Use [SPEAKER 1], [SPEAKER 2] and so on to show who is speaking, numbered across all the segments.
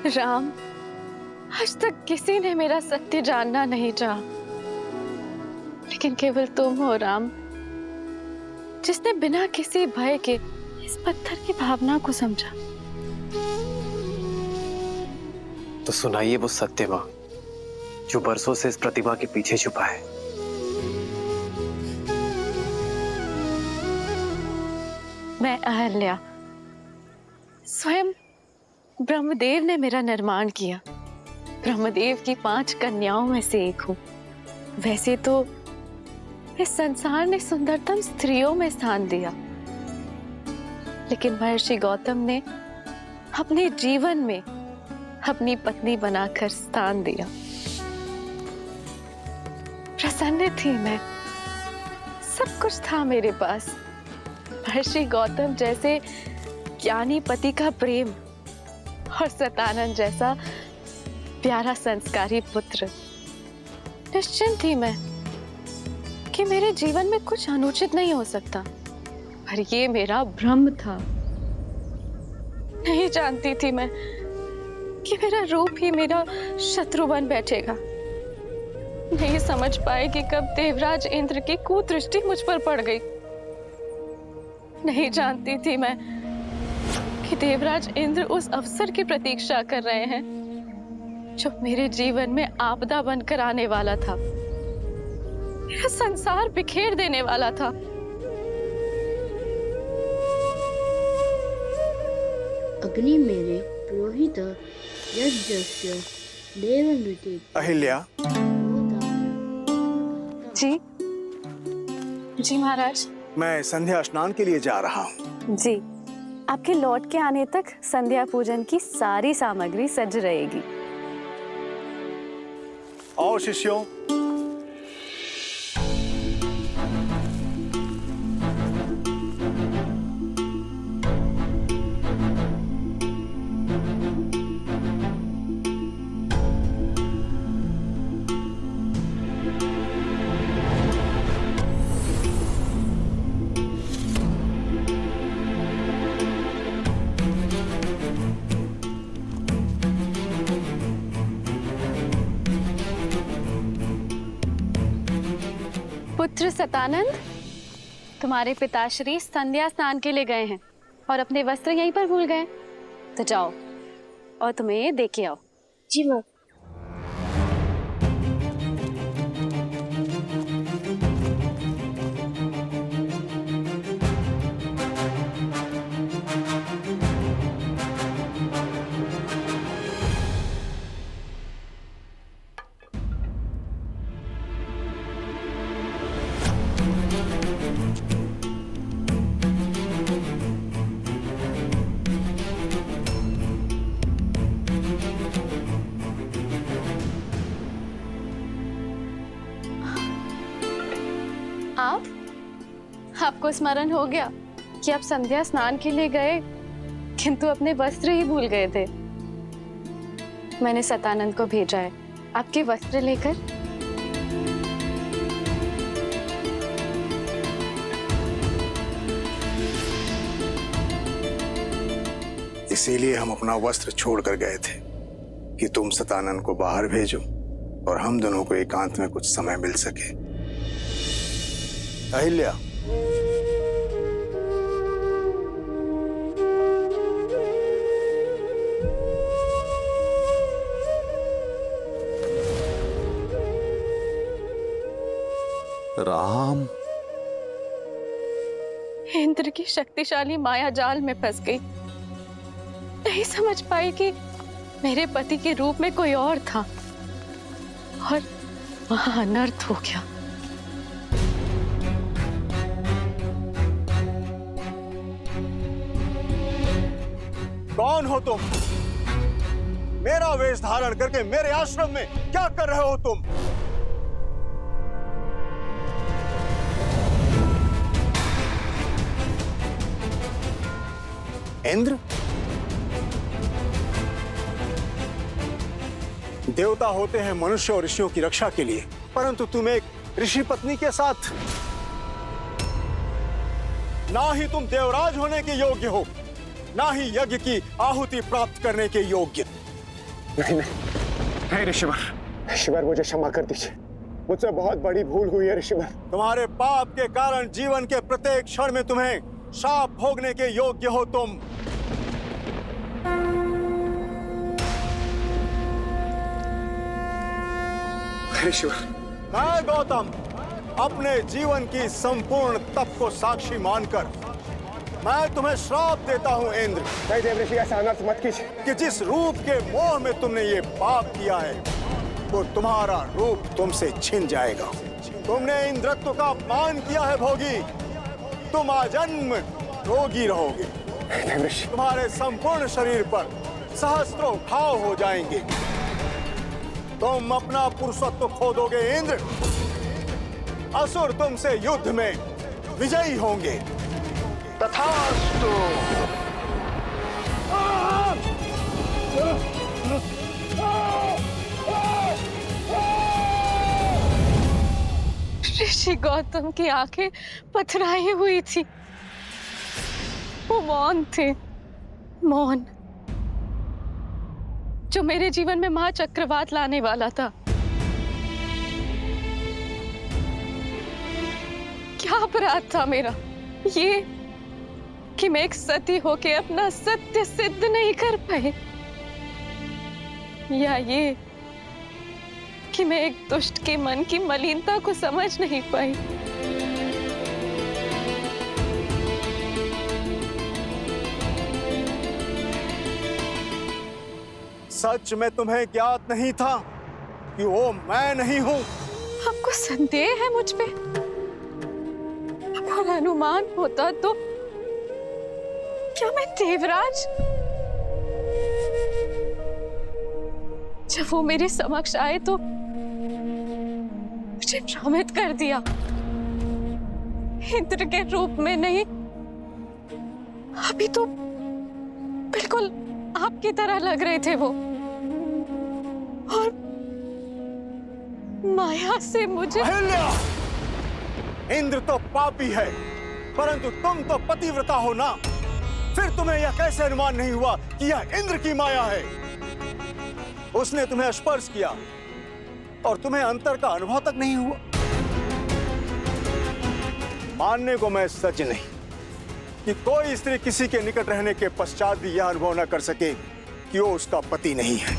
[SPEAKER 1] राम, आज तक किसी ने मेरा सत्य जानना नहीं चाहा, लेकिन केवल तुम हो राम, जिसने बिना किसी भय के इस पत्थर की भावना को समझा।
[SPEAKER 2] तो सुनाइए वो सत्य मां जो बरसों से इस प्रतिमा के पीछे छुपा है।
[SPEAKER 1] मैं अहल्या, स्वयं ब्रह्मदेव ने मेरा निर्माण किया। ब्रह्मदेव की 5 कन्याओं में से एक हूं। वैसे तो इस संसार ने सुंदरतम स्त्रियों में स्थान दिया, लेकिन महर्षि गौतम ने अपने जीवन में अपनी पत्नी बनाकर स्थान दिया। प्रसन्न थी मैं, सब कुछ था मेरे पास। महर्षि गौतम जैसे ज्ञानी पति का प्रेम और सतानंद जैसा प्यारा संस्कारी पुत्र। निश्चिंत थी मैं कि मेरे जीवन में कुछ अनुचित नहीं हो सकता, पर ये मेरा भ्रम था। नहीं जानती थी मैं कि मेरा रूप ही मेरा शत्रु बन बैठेगा। नहीं समझ पाए कि कब देवराज इंद्र की कुदृष्टि मुझ पर पड़ गई। नहीं जानती थी मैं कि देवराज इंद्र उस अवसर की प्रतीक्षा कर रहे हैं जो मेरे जीवन में आपदा बनकर आने वाला था, मेरा संसार बिखेर देने वाला था।
[SPEAKER 3] अग्नि मेरे पुरोहित यज्ञस्य देवनृत्य।
[SPEAKER 4] अहिल्या,
[SPEAKER 1] जी जी महाराज।
[SPEAKER 4] मैं संध्या स्नान के लिए जा रहा हूँ।
[SPEAKER 1] जी, आपके लौट के आने तक संध्या पूजन की सारी सामग्री सज रहेगी।
[SPEAKER 4] और शिष्यों,
[SPEAKER 1] पुत्र सतानंद, तुम्हारे पिताश्री संध्या स्नान के लिए गए हैं और अपने वस्त्र यहीं पर भूल गए। तो जाओ और तुम्हें ये दे के आओ।
[SPEAKER 3] जी माँ।
[SPEAKER 1] आपको स्मरण हो गया कि आप संध्या स्नान के लिए गए, किंतु अपने वस्त्र ही भूल गए थे। मैंने सतानंद को भेजा है आपके वस्त्र लेकर।
[SPEAKER 4] इसीलिए हम अपना वस्त्र छोड़कर गए थे कि तुम सतानंद को बाहर भेजो और हम दोनों को एकांत में कुछ समय मिल सके। अहिल्या,
[SPEAKER 5] राम,
[SPEAKER 1] इंद्र की शक्तिशाली माया जाल में फंस गई। नहीं समझ पाई कि मेरे पति के रूप में कोई और था और वहां अनर्थ हो गया।
[SPEAKER 4] कौन हो तुम? मेरा वेश धारण करके मेरे आश्रम में क्या कर रहे हो तुम? इंद्र? देवता होते हैं मनुष्य और ऋषियों की रक्षा के लिए, परंतु तुम एक ऋषि पत्नी के साथ, ना ही तुम देवराज होने के योग्य हो, ना ही यज्ञ की आहुति प्राप्त करने के योग्य। नहीं नहीं नहीं ऋषिवर, ऋषिवर मुझे क्षमा कर दीजिए, मुझसे बहुत बड़ी भूल हुई है ऋषिवर। तुम्हारे पाप के कारण जीवन के प्रत्येक क्षण में तुम्हें शाप भोगने के योग्य हो तुम। ऋषिवर, मैं गौतम अपने जीवन की संपूर्ण तप को साक्षी मानकर मैं तुम्हें श्राप देता हूं इंद्र। नहीं देवऋषि, ऐसा अनर्थ मत कीजिए कि जिस रूप के मोह में तुमने ये पाप किया है वो तुम्हारा रूप तुमसे छिन जाएगा। तुमने इंद्रत्व का अपमान किया है भोगी, तुम आजन्म रोगी रहोगे। देवऋषि, तुम्हारे संपूर्ण शरीर पर सहस्त्रों घाव हो जाएंगे। तुम अपना पुरुषत्व खो दोगे इंद्र। असुर तुमसे युद्ध में विजयी होंगे। तथास्तु।
[SPEAKER 1] ऋषि गौतम की आंखें पथराई हुई थी, वो मौन थे, मौन, जो मेरे जीवन में महाचक्रवात लाने वाला था। क्या अपराध था मेरा ये कि मैं एक सती होके अपना सत्य सिद्ध नहीं कर पाई, या ये कि मैं एक दुष्ट के मन की मलिनता को समझ नहीं पाई।
[SPEAKER 4] सच में तुम्हें ज्ञात नहीं था कि वो मैं नहीं हूं।
[SPEAKER 1] आपको संदेह है मुझ पे? अगर अनुमान होता तो क्या मैं देवराज? जब वो मेरे समक्ष आए तो मुझे भ्रमित कर दिया। इंद्र के रूप में नहीं, अभी तो बिल्कुल आपकी तरह लग रहे थे वो, और माया से मुझे।
[SPEAKER 4] अहिल्या! इंद्र तो पापी है, परंतु तुम तो पतिव्रता हो ना। फिर तुम्हें यह कैसे अनुमान नहीं हुआ कि यह इंद्र की माया है? उसने तुम्हें स्पर्श किया और तुम्हें अंतर का अनुभव तक नहीं हुआ। मानने को मैं सच नहीं कि कोई स्त्री किसी के निकट रहने के पश्चात भी यह अनुभव न कर सके कि वो उसका पति नहीं है।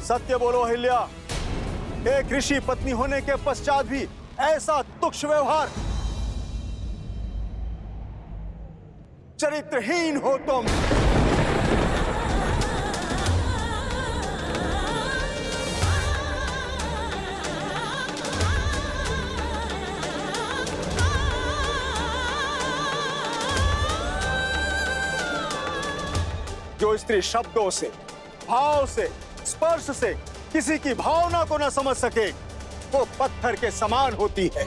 [SPEAKER 4] सत्य बोलो अहिल्या, एक ऋषि पत्नी होने के पश्चात भी ऐसा तुच्छ व्यवहार। चरित्रहीन हो तुम। जो स्त्री शब्दों से, भाव से, स्पर्श से किसी की भावना को न समझ सके वो पत्थर के समान होती है।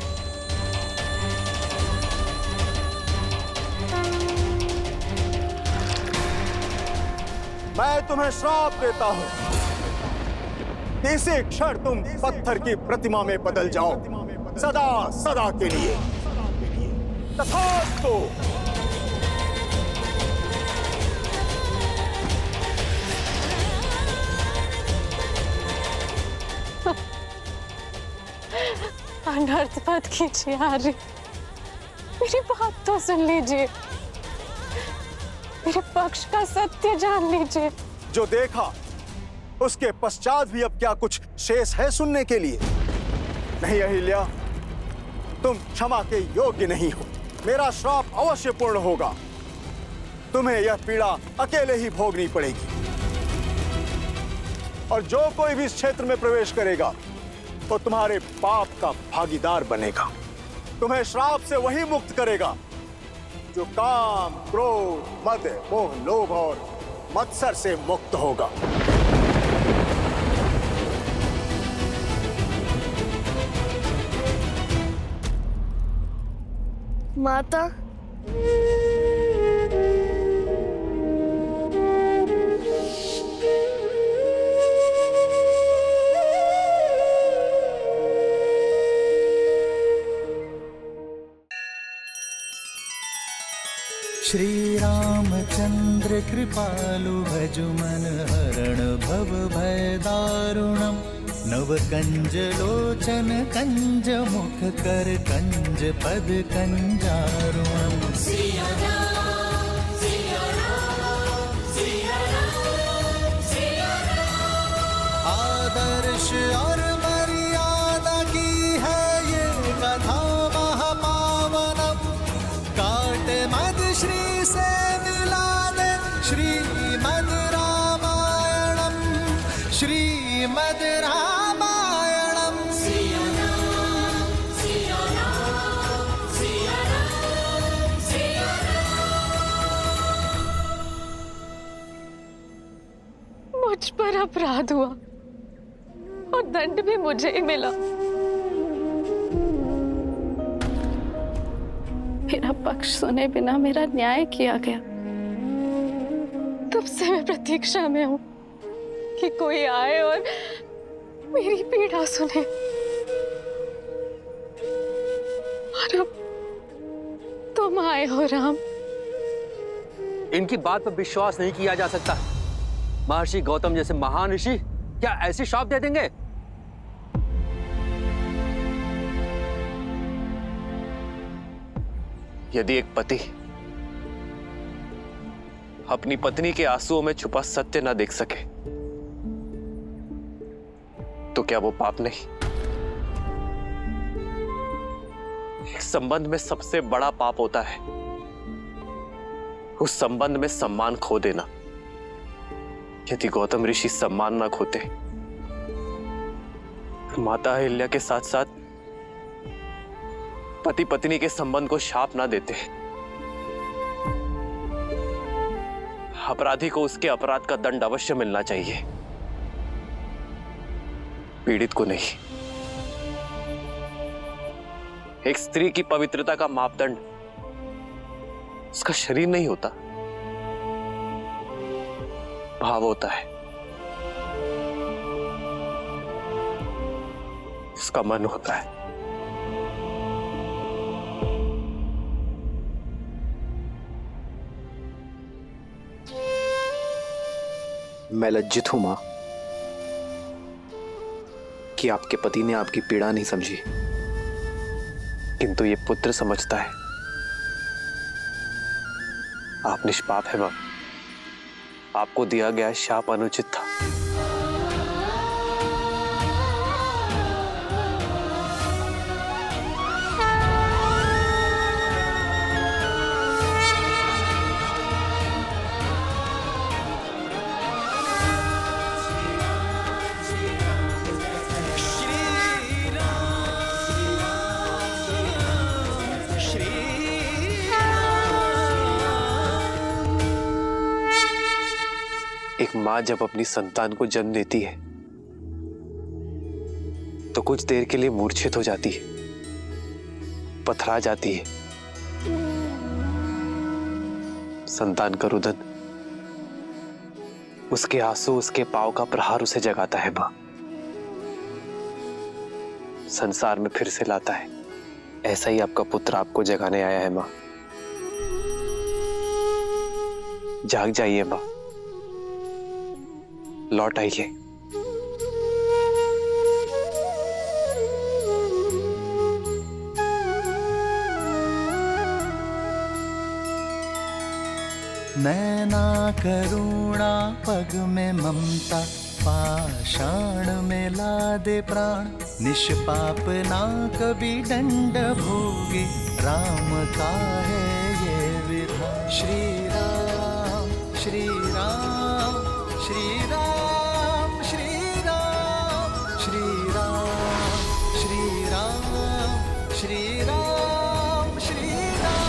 [SPEAKER 4] मैं तुम्हें श्राप देता हूं कि इसी क्षण तुम पत्थर की प्रतिमा में बदल जाओ, सदा सदा के लिए। तथास्तु।
[SPEAKER 1] अनर्थ मत कीजिए आर्य, मेरी बात तो सुन लीजिए, मेरे पक्ष का सत्य जान लीजिए।
[SPEAKER 4] जो देखा उसके पश्चात भी अब क्या कुछ शेष है सुनने के लिए? नहीं अहिल्या, तुम क्षमा के योग्य नहीं हो। मेरा श्राप अवश्य पूर्ण होगा। तुम्हें यह पीड़ा अकेले ही भोगनी पड़ेगी, और जो कोई भी इस क्षेत्र में प्रवेश करेगा वो तुम्हारे पाप का भागीदार बनेगा। तुम्हें श्राप से वही मुक्त करेगा जो काम, क्रोध, मद, मोह, लोभ और मत्सर से मुक्त होगा।
[SPEAKER 3] माता,
[SPEAKER 5] श्री रामचंद्र पुत्र कृपालु भज मन हरण भव भय दारुणम् नव कंज लोचन कंज मुख कर कंज पद कंजारुणम् आदर्श और मर्यादा की है ये कथा महापावनम काट मद श्री से मिला दे श्रीमद रामायणम श्रीमद रामायणम
[SPEAKER 1] मुझ पर अपराध हुआ और दंड भी मुझे ही मिला। मेरा पक्ष सुने बिना मेरा न्याय किया गया। तब से मैं प्रतीक्षा में हूं कि कोई आए और मेरी पीड़ा सुने। और अब तुम आए हो राम।
[SPEAKER 6] इनकी बात पर विश्वास नहीं किया जा सकता। महर्षि गौतम जैसे महान ऋषि क्या ऐसी श्राप दे देंगे? यदि एक पति अपनी पत्नी के आंसुओं में छुपा सत्य न देख सके तो क्या वो पाप नहीं? एक संबंध में सबसे बड़ा पाप होता है उस संबंध में सम्मान खो देना। यदि गौतम ऋषि सम्मान न खोते, माता अहिल्या के साथ साथ पति पत्नी के संबंध को शाप ना देते, अपराधी को उसके अपराध का दंड अवश्य मिलना चाहिए, पीड़ित को नहीं। एक स्त्री की पवित्रता का मापदंड उसका शरीर नहीं होता, भाव होता है, उसका मन होता है।
[SPEAKER 2] मैं लज्जित हूं मां कि आपके पति ने आपकी पीड़ा नहीं समझी, किंतु ये पुत्र समझता है। आप निष्पाप है मां, आपको दिया गया शाप अनुचित था। एक मां जब अपनी संतान को जन्म देती है तो कुछ देर के लिए मूर्छित हो जाती है, पथरा जाती है। संतान का रुदन, उसके आंसू, उसके पांव का प्रहार उसे जगाता है मां, संसार में फिर से लाता है। ऐसा ही आपका पुत्र आपको जगाने आया है मां। जाग जाइए मां, लौट आइए।
[SPEAKER 5] नैना करुणा पग में ममता पाषाण में लादे प्राण निष्पाप ना कभी दंड भोगे राम का है ये विधान। श्री राम श्री राम श्री राम श्री राम श्री राम श्री राम श्री राम श्री राम।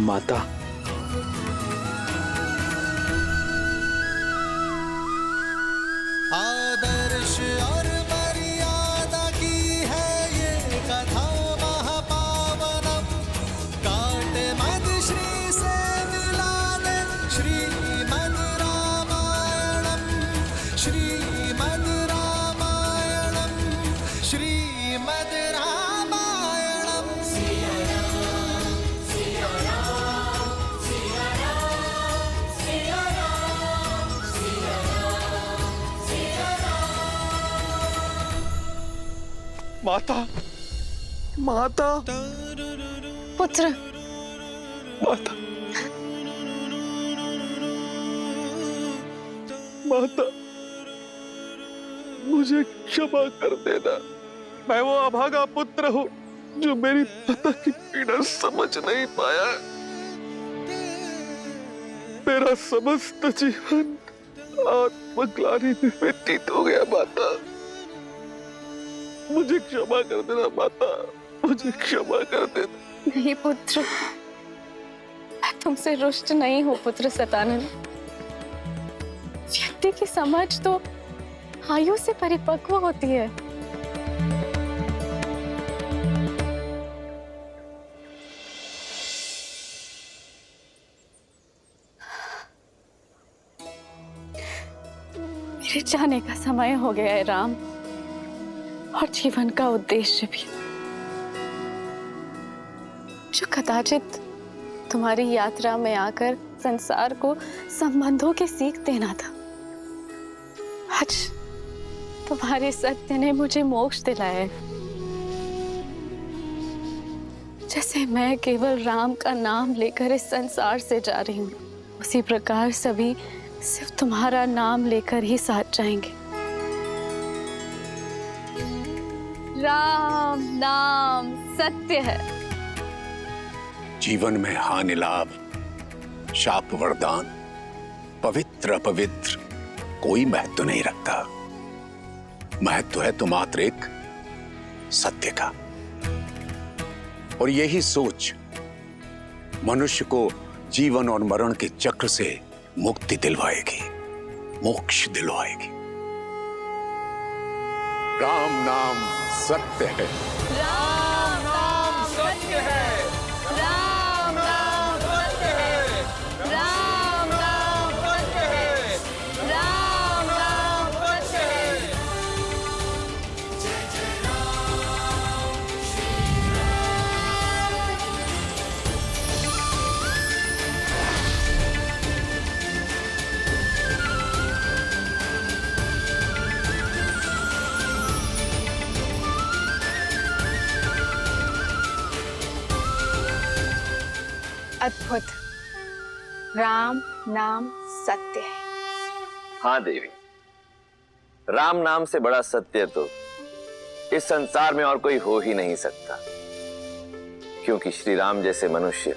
[SPEAKER 2] माता,
[SPEAKER 5] आदर्श
[SPEAKER 4] माता, माता,
[SPEAKER 1] पुत्र,
[SPEAKER 4] माता, माता, मुझे क्षमा कर देना। मैं वो अभागा पुत्र हूँ जो मेरी माता की पीड़ा समझ नहीं पाया। मेरा समस्त जीवन आत्मग्लानि में व्यतीत हो गया। माता, मुझे क्षमा कर देना। माता, मुझे क्षमा कर देना।
[SPEAKER 1] नहीं पुत्र, मैं तुमसे रुष्ट नहीं हूं पुत्र सतानंद। व्यक्ति की समझ तो आयु से परिपक्व होती है। मेरे जाने का समय हो गया है राम, और जीवन का उद्देश्य भी, जो कदाचित तुम्हारी यात्रा में आकर संसार को संबंधों की सीख देना था। आज तुम्हारे सत्य ने मुझे मोक्ष दिलाया है। जैसे मैं केवल राम का नाम लेकर इस संसार से जा रही हूँ, उसी प्रकार सभी सिर्फ तुम्हारा नाम लेकर ही साथ जाएंगे। राम नाम सत्य है।
[SPEAKER 7] जीवन में हानि लाभ, शाप वरदान, पवित्र अपवित्र कोई महत्व नहीं रखता। महत्व है तो मात्र एक सत्य का। और यही सोच मनुष्य को जीवन और मरण के चक्र से मुक्ति दिलवाएगी, मोक्ष दिलवाएगी। राम नाम सत्य है।
[SPEAKER 1] राम नाम सत्य है। राम नाम सत्य है। राम नाम सत्य है। राम नाम सत्य है।
[SPEAKER 8] अद्भुत। राम नाम सत्य है।
[SPEAKER 9] हाँ देवी, राम नाम से बड़ा सत्य तो इस संसार में और कोई हो ही नहीं सकता। क्योंकि श्री राम जैसे मनुष्य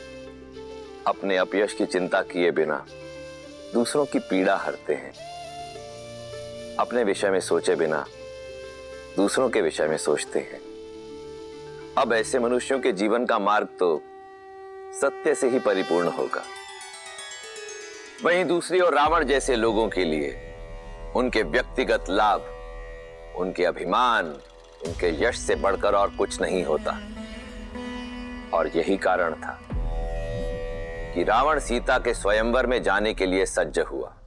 [SPEAKER 9] अपने अपयश की चिंता किए बिना दूसरों की पीड़ा हरते हैं। अपने विषय में सोचे बिना दूसरों के विषय में सोचते हैं। अब ऐसे मनुष्यों के जीवन का मार्ग तो सत्य से ही परिपूर्ण होगा। वहीं दूसरी ओर रावण जैसे लोगों के लिए उनके व्यक्तिगत लाभ, उनके अभिमान, उनके यश से बढ़कर और कुछ नहीं होता। और यही कारण था कि रावण सीता के स्वयंवर में जाने के लिए सज्ज हुआ।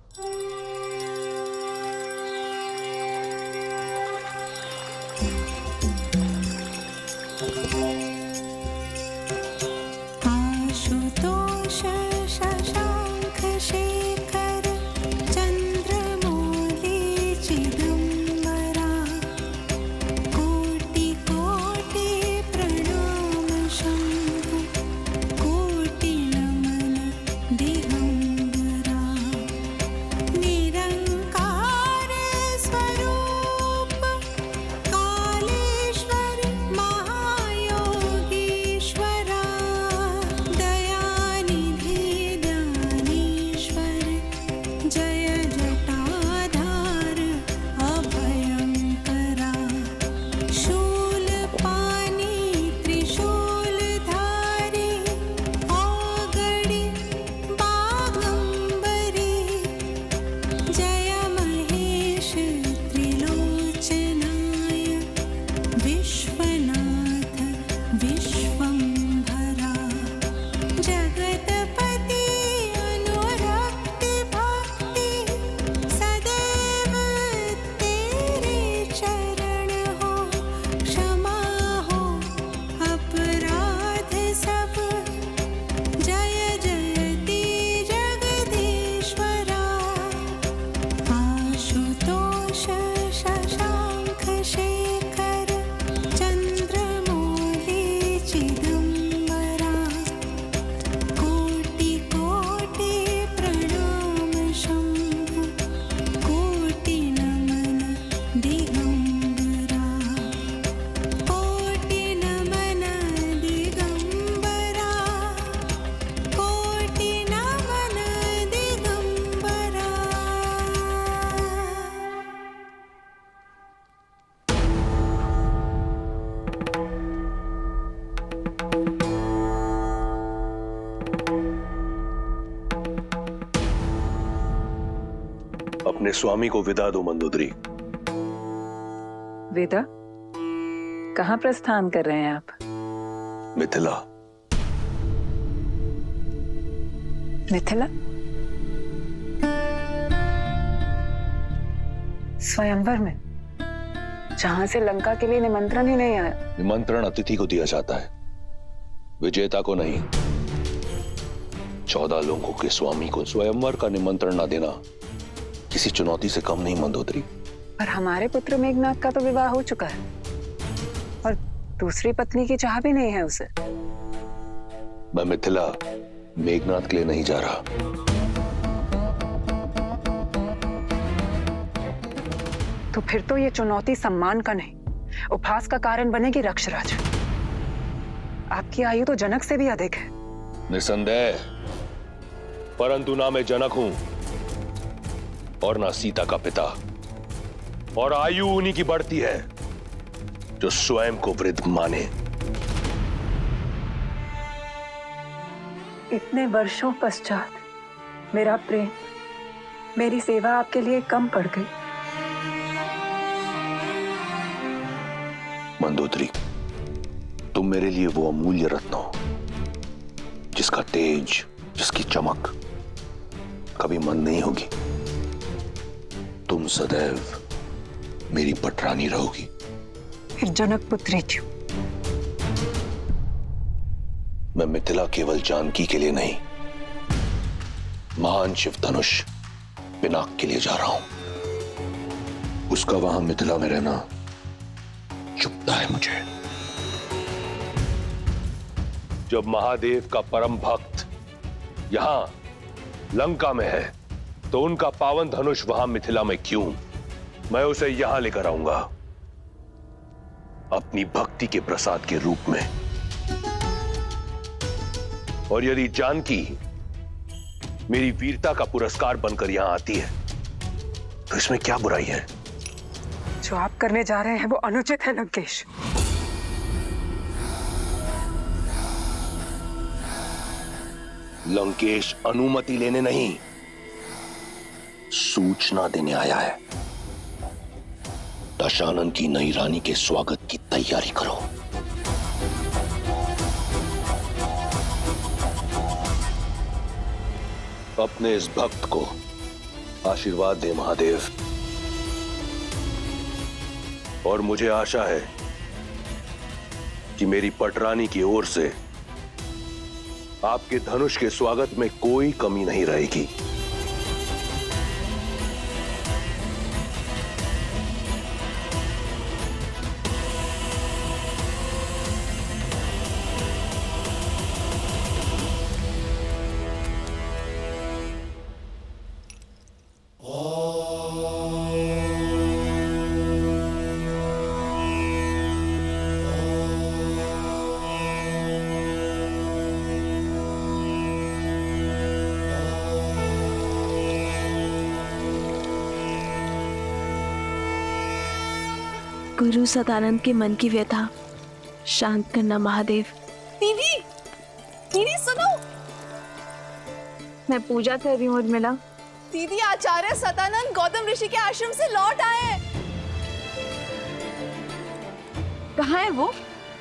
[SPEAKER 10] निरंकार स्वरूप काल अपने स्वामी को विदा दो मंदोदरी।
[SPEAKER 11] विदा? कहाँ प्रस्थान कर रहे हैं आप?
[SPEAKER 10] मिथिला।
[SPEAKER 11] मिथिला? स्वयंवर में, जहां से लंका के लिए निमंत्रण ही नहीं आया।
[SPEAKER 10] निमंत्रण अतिथि को दिया जाता है, विजेता को नहीं। 14 लोगों के स्वामी को स्वयंवर का निमंत्रण न देना किसी चुनौती से कम नहीं मंदोदरी।
[SPEAKER 11] पर हमारे पुत्र मेघनाथ का तो विवाह हो चुका है और दूसरी पत्नी की चाह भी नहीं है उसे।
[SPEAKER 10] मैं मिथिला मेघनाथ के लिए नहीं जा रहा।
[SPEAKER 11] तो फिर तो ये चुनौती सम्मान का नहीं, उपहास का कारण बनेगी रक्षराज। आपकी आयु तो जनक से भी अधिक है।
[SPEAKER 10] निसंदेह, परंतु ना मैं जनक हूं और ना सीता का पिता। और आयु उन्हीं की बढ़ती है जो स्वयं को वृद्ध माने।
[SPEAKER 11] इतने वर्षों पश्चात मेरा प्रेम, मेरी सेवा आपके लिए कम पड़ गई।
[SPEAKER 10] मंदोदरी, तुम मेरे लिए वो अमूल्य रत्न हो जिसका तेज, जिसकी चमक कभी मंद नहीं होगी। तुम सदैव मेरी पटरानी रहोगी।
[SPEAKER 11] फिर जनक पुत्री क्यों?
[SPEAKER 10] मैं मिथिला केवल जानकी के लिए नहीं, महान शिव धनुष पिनाक के लिए जा रहा हूं। उसका वहां मिथिला में रहना चुभता है मुझे। जब महादेव का परम भक्त यहां लंका में है तो उनका पावन धनुष वहां मिथिला में क्यों? मैं उसे यहां लेकर आऊंगा अपनी भक्ति के प्रसाद के रूप में। और यदि जानकी मेरी वीरता का पुरस्कार बनकर यहां आती है तो इसमें क्या बुराई है?
[SPEAKER 11] जो आप करने जा रहे हैं वो अनुचित है लंकेश।
[SPEAKER 10] लंकेश अनुमति लेने नहीं, सूचना देने आया है। दशानन की नई रानी के स्वागत की तैयारी करो। अपने इस भक्त को आशीर्वाद दे महादेव। और मुझे आशा है कि मेरी पटरानी की ओर से आपके धनुष के स्वागत में कोई कमी नहीं रहेगी।
[SPEAKER 12] गुरु सदानंद के मन की व्यथा शांत करना महादेव।
[SPEAKER 1] दीदी, दीदी सुनो।
[SPEAKER 12] मैं पूजा कर रही हूँ उर्मिला।
[SPEAKER 1] दीदी, आचार्य सदानंद गौतम ऋषि के आश्रम से लौट आए।
[SPEAKER 12] कहाँ है वो?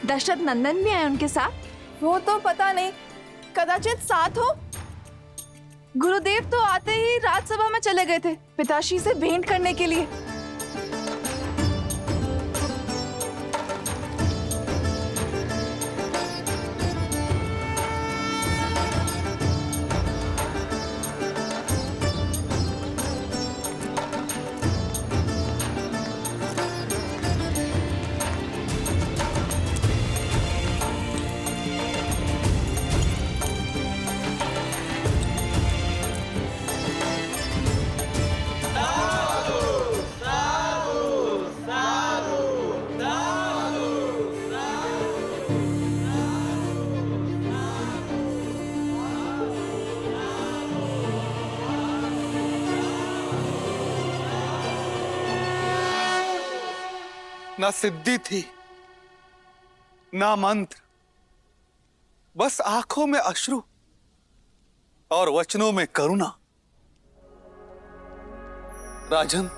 [SPEAKER 12] दशरथ नंदन भी आए उनके साथ?
[SPEAKER 1] वो तो पता नहीं, कदाचित साथ हो। गुरुदेव तो आते ही राजसभा में चले गए थे पिताश्री से भेंट करने के लिए।
[SPEAKER 4] ना सिद्धि थी ना मंत्र, बस आंखों में अश्रु और वचनों में करुणा।
[SPEAKER 13] राजन,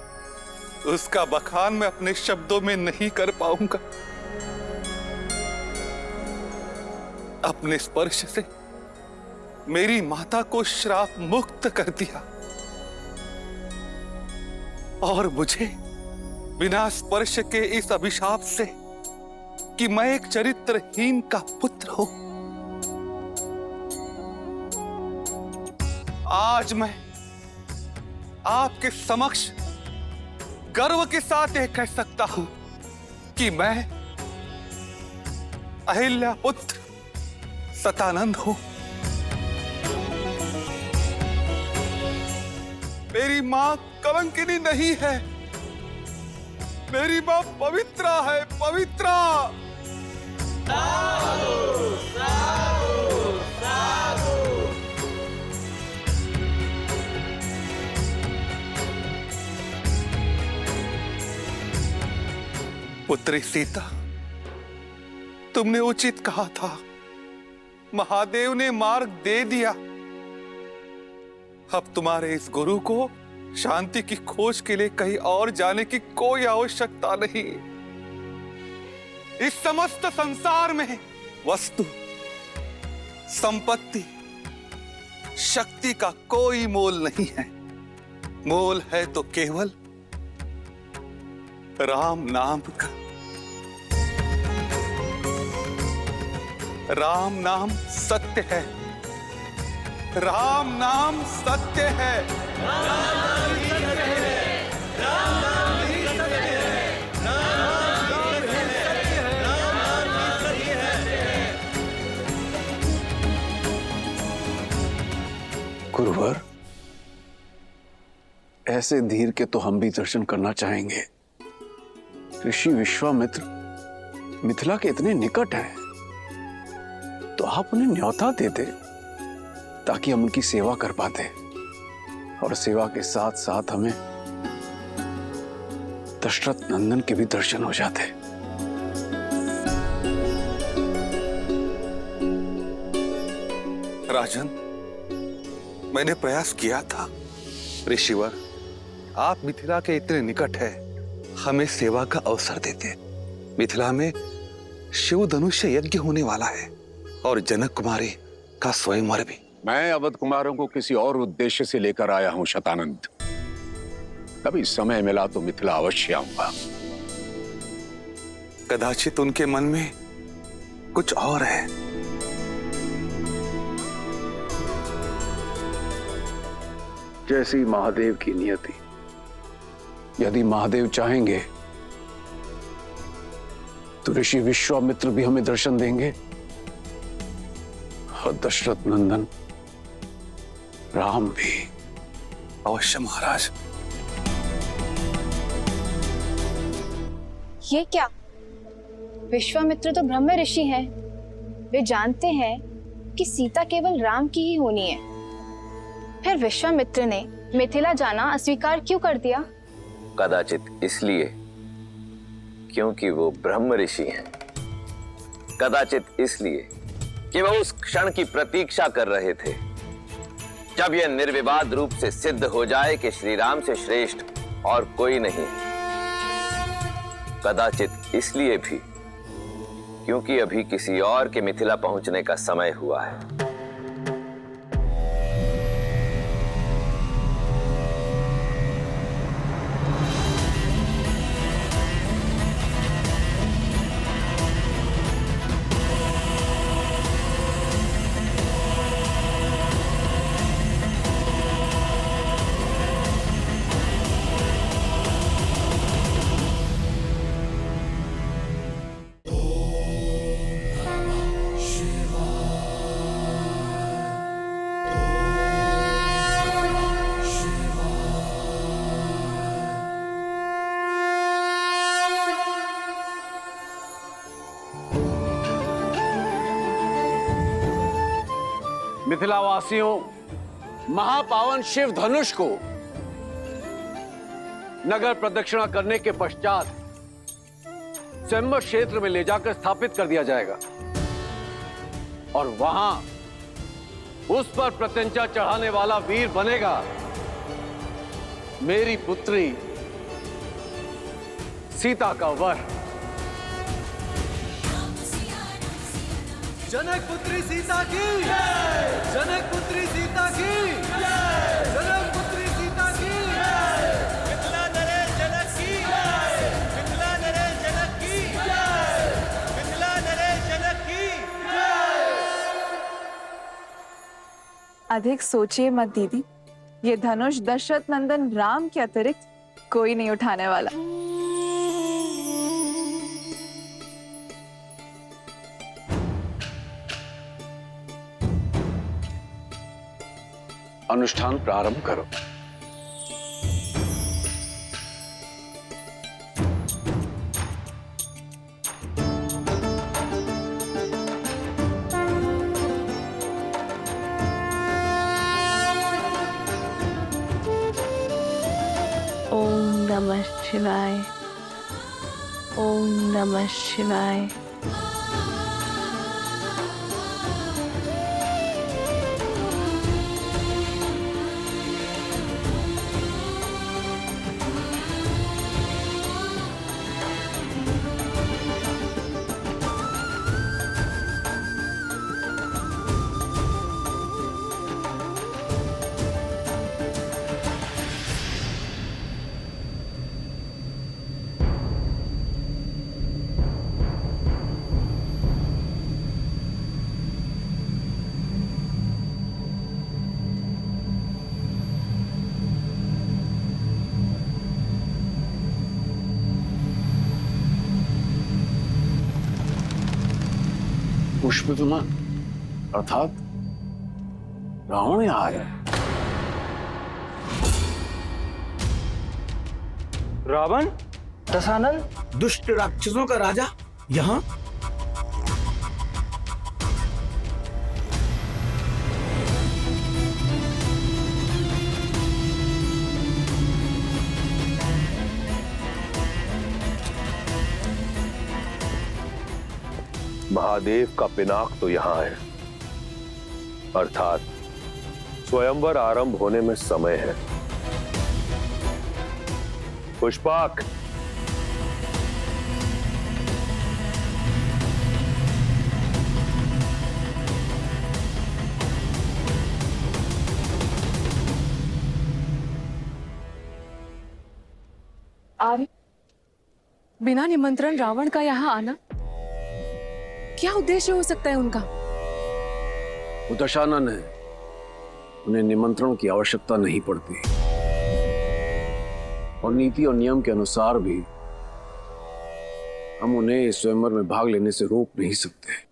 [SPEAKER 13] उसका बखान मैं अपने शब्दों में नहीं कर पाऊंगा। अपने स्पर्श से मेरी माता को श्राप मुक्त कर दिया और मुझे बिना स्पर्श के इस अभिशाप से कि मैं एक चरित्रहीन का पुत्र हूं, आज मैं आपके समक्ष गर्व के साथ यह कह सकता हूं कि मैं अहिल्या पुत्र सतानंद हूं। मेरी मां कलंकिनी नहीं है, मेरी मां पवित्रा है, पवित्रा। पुत्री सीता, तुमने उचित कहा था, महादेव ने मार्ग दे दिया। अब तुम्हारे इस गुरु को शांति की खोज के लिए कहीं और जाने की कोई आवश्यकता नहीं। इस समस्त संसार में वस्तु, संपत्ति, शक्ति का कोई मोल नहीं है। मोल है तो केवल राम नाम का। राम नाम सत्य है, राम नाम सत्य है, राम नाम ही सत्य है, राम नाम ही सत्य है, राम नाम ही सत्य है, राम नाम ही सत्य है।
[SPEAKER 10] गुरुवर, ऐसे धीर के तो हम भी दर्शन करना चाहेंगे। ऋषि विश्वामित्र मिथिला के इतने निकट हैं, तो आप उन्हें न्योता देते ताकि हम उनकी सेवा कर पाते, और सेवा के साथ साथ हमें दशरथ नंदन के भी दर्शन हो जाते।
[SPEAKER 13] राजन, मैंने प्रयास किया था। ऋषिवर, आप मिथिला के इतने निकट है, हमें सेवा का अवसर देते। मिथिला में शिव धनुष्य यज्ञ होने वाला है और जनक कुमारी का स्वयंवर भी।
[SPEAKER 7] मैं अवध कुमारों को किसी और उद्देश्य से लेकर आया हूं शतानंद। कभी समय मिला तो मिथिला अवश्य आऊंगा।
[SPEAKER 13] कदाचित उनके मन में कुछ और है।
[SPEAKER 10] जैसी महादेव की नियति। यदि महादेव चाहेंगे तो ऋषि विश्वामित्र भी हमें दर्शन देंगे और दशरथ नंदन राम भी।
[SPEAKER 13] अवश्य महाराज।
[SPEAKER 8] ये क्या? विश्वामित्र तो ब्रह्म ऋषि हैं। वे जानते हैं कि सीता केवल राम की ही होनी है। फिर विश्वामित्र ने मिथिला जाना अस्वीकार क्यों कर दिया?
[SPEAKER 9] कदाचित इसलिए क्योंकि वो ब्रह्म ऋषि हैं। कदाचित इसलिए कि वो उस क्षण की प्रतीक्षा कर रहे थे जब यह निर्विवाद रूप से सिद्ध हो जाए कि श्री राम से श्रेष्ठ और कोई नहीं। कदाचित इसलिए भी क्योंकि अभी किसी और के मिथिला पहुंचने का समय हुआ है।
[SPEAKER 2] मिथिलावासियों, महापावन शिव धनुष को नगर प्रदक्षिणा करने के पश्चात स्वयंवर क्षेत्र में ले जाकर स्थापित कर दिया जाएगा और वहां उस पर प्रत्यंचा चढ़ाने वाला वीर बनेगा मेरी पुत्री सीता का वर।
[SPEAKER 5] जनक पुत्री सीता की, जनक पुत्री सीता की, जनक पुत्री सीता की, मिथिला नरेश जनक की, मिथिला नरेश जनक की, मिथिला नरेश जनक की।
[SPEAKER 12] अधिक सोचिए मत दीदी, ये धनुष दशरथ नंदन राम के अतिरिक्त कोई नहीं उठाने वाला।
[SPEAKER 2] अनुष्ठान प्रारंभ करो।
[SPEAKER 1] ओम नमः शिवाय, ओम नमः शिवाय।
[SPEAKER 2] पुष्प विमान अर्थात रावण यहाँ आया।
[SPEAKER 5] रावण, दशानन, दुष्ट राक्षसों का राजा यहाँ?
[SPEAKER 10] महादेव का पिनाक तो यहां है, अर्थात स्वयंवर आरंभ होने में समय है। पुष्पाक,
[SPEAKER 12] बिना निमंत्रण रावण का यहाँ आना, क्या उद्देश्य हो सकता है उनका?
[SPEAKER 2] वो दशानन है, उन्हें निमंत्रण की आवश्यकता नहीं पड़ती और नीति और नियम के अनुसार भी हम उन्हें स्वयंवर में भाग लेने से रोक नहीं सकते।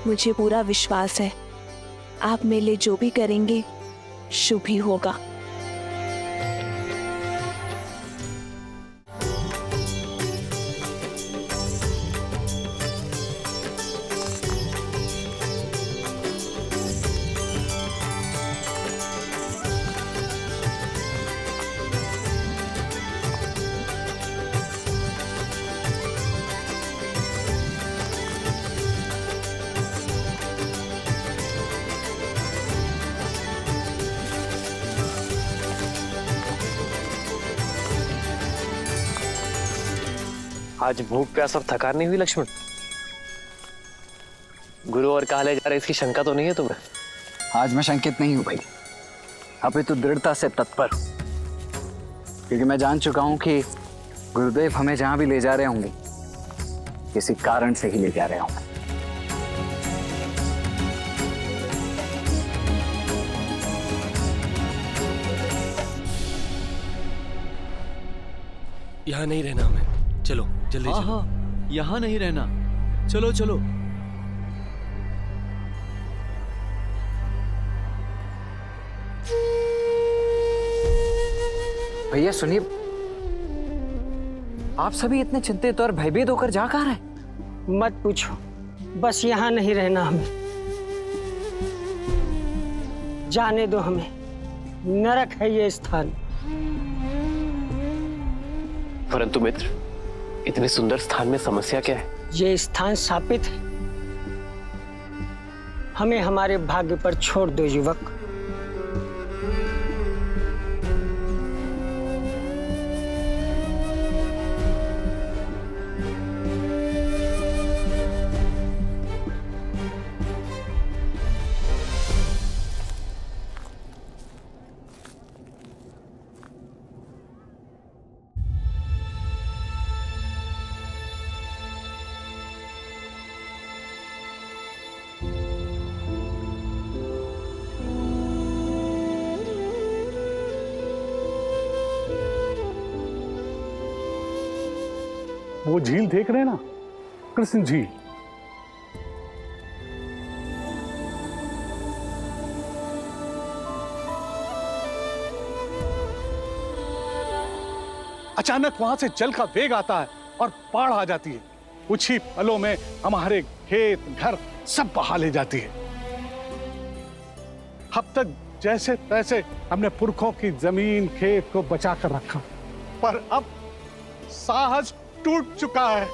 [SPEAKER 14] मुझे पूरा विश्वास है आप मेरे लिए जो भी करेंगे शुभ ही होगा।
[SPEAKER 6] आज भूख प्यास और थकान नहीं हुई लक्ष्मण? गुरु और कहा ले जा रहे, इसकी शंका तो नहीं है तुम्हें?
[SPEAKER 5] आज मैं शंकित नहीं हूं भाई, अभी तो दृढ़ता से तत्पर, क्योंकि मैं जान चुका हूं कि गुरुदेव हमें जहां भी ले जा रहे होंगे किसी कारण से ही ले जा रहे होंगे।
[SPEAKER 6] यहाँ नहीं रहना हमें, चलो जल्दी चलो।
[SPEAKER 5] हाँ, यहाँ नहीं रहना, चलो चलो। भैया सुनिए, आप सभी इतने चिंतित और भयभीत होकर जा कहाँ रहे?
[SPEAKER 15] मत पूछो, बस यहाँ नहीं रहना हमें, जाने दो हमें, नरक है ये स्थान।
[SPEAKER 6] परंतु मित्र, इतने सुंदर स्थान में समस्या क्या है?
[SPEAKER 15] ये स्थान शापित है। हमें हमारे भाग्य पर छोड़ दो युवक।
[SPEAKER 16] वो झील देख रहे हैं ना, कृष्ण झील। अचानक वहां से जल का वेग आता है और बाढ़ आ जाती है। कुछ ही पलों में हमारे खेत घर सब बहा ले जाती है। अब तक जैसे तैसे हमने पुरखों की जमीन खेत को बचा कर रखा, पर अब साहस टूट चुका है।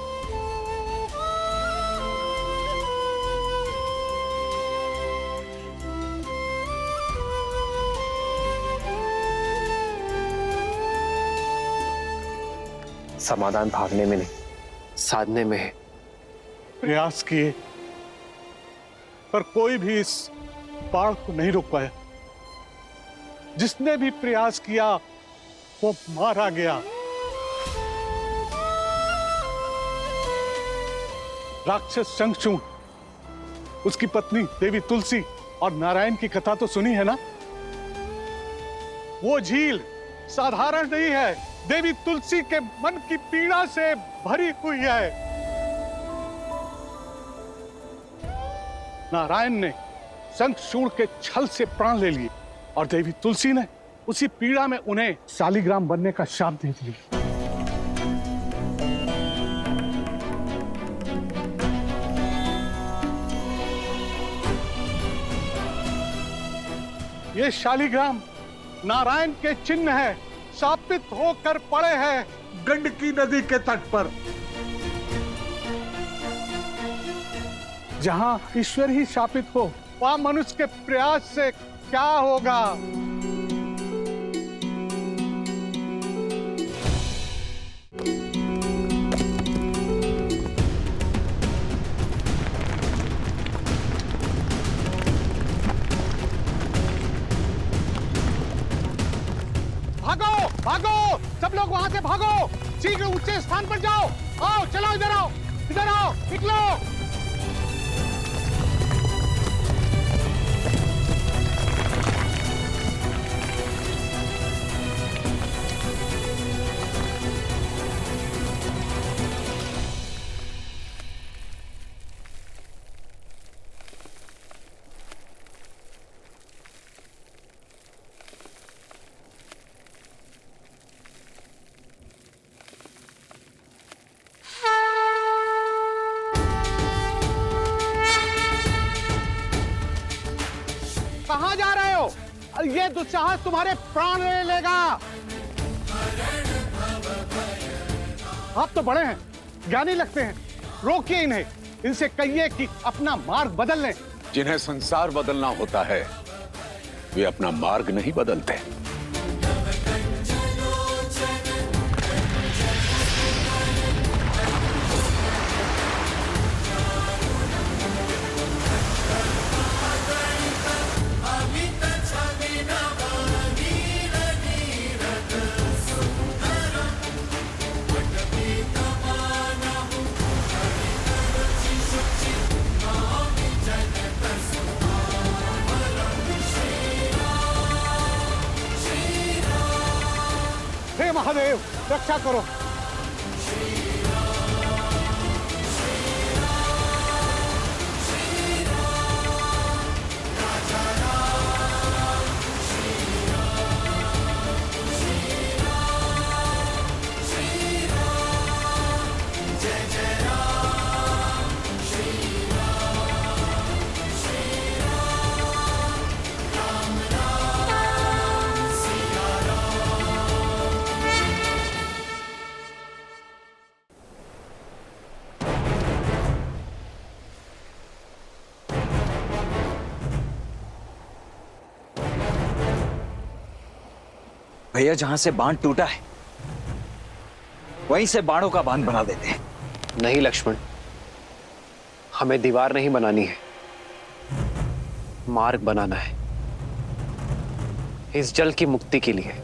[SPEAKER 6] समाधान भागने में नहीं, साधने में है।
[SPEAKER 16] प्रयास किए पर कोई भी इस बाढ़ को नहीं रोक पाया। जिसने भी प्रयास किया वो मारा गया। राक्षस शंखचूड़, उसकी पत्नी देवी तुलसी और नारायण की कथा तो सुनी है ना। वो झील साधारण नहीं है, देवी तुलसी के मन की पीड़ा से भरी हुई है। नारायण ने शंखचूड़ के छल से प्राण ले लिए और देवी तुलसी ने उसी पीड़ा में उन्हें शालिग्राम बनने का शाप दे दिया। ये शालिग्राम नारायण के चिन्ह है, शापित होकर पड़े हैं गंडकी नदी के तट पर। जहां ईश्वर ही शापित हो, वहां मनुष्य के प्रयास से क्या होगा। भागो भागो, सब लोग वहां से भागो, शीघ्र ऊंचे स्थान पर जाओ। आओ चलो, इधर आओ, इधर आओ, निकलो। कहां जा रहे हो? ये दुस्साहस तुम्हारे प्राण ले लेगा। आप तो बड़े हैं, ज्ञानी लगते हैं, रोकिए इन्हें। इनसे कहिए कि अपना मार्ग बदल लें।
[SPEAKER 7] जिन्हें संसार बदलना होता है वे अपना मार्ग नहीं बदलते।
[SPEAKER 16] हे महादेव, रक्षा करो।
[SPEAKER 5] भैया, जहां से बांध टूटा है वहीं से बाणों का बांध बना देते हैं।
[SPEAKER 6] नहीं लक्ष्मण, हमें दीवार नहीं बनानी है, मार्ग बनाना है इस जल की मुक्ति के लिए।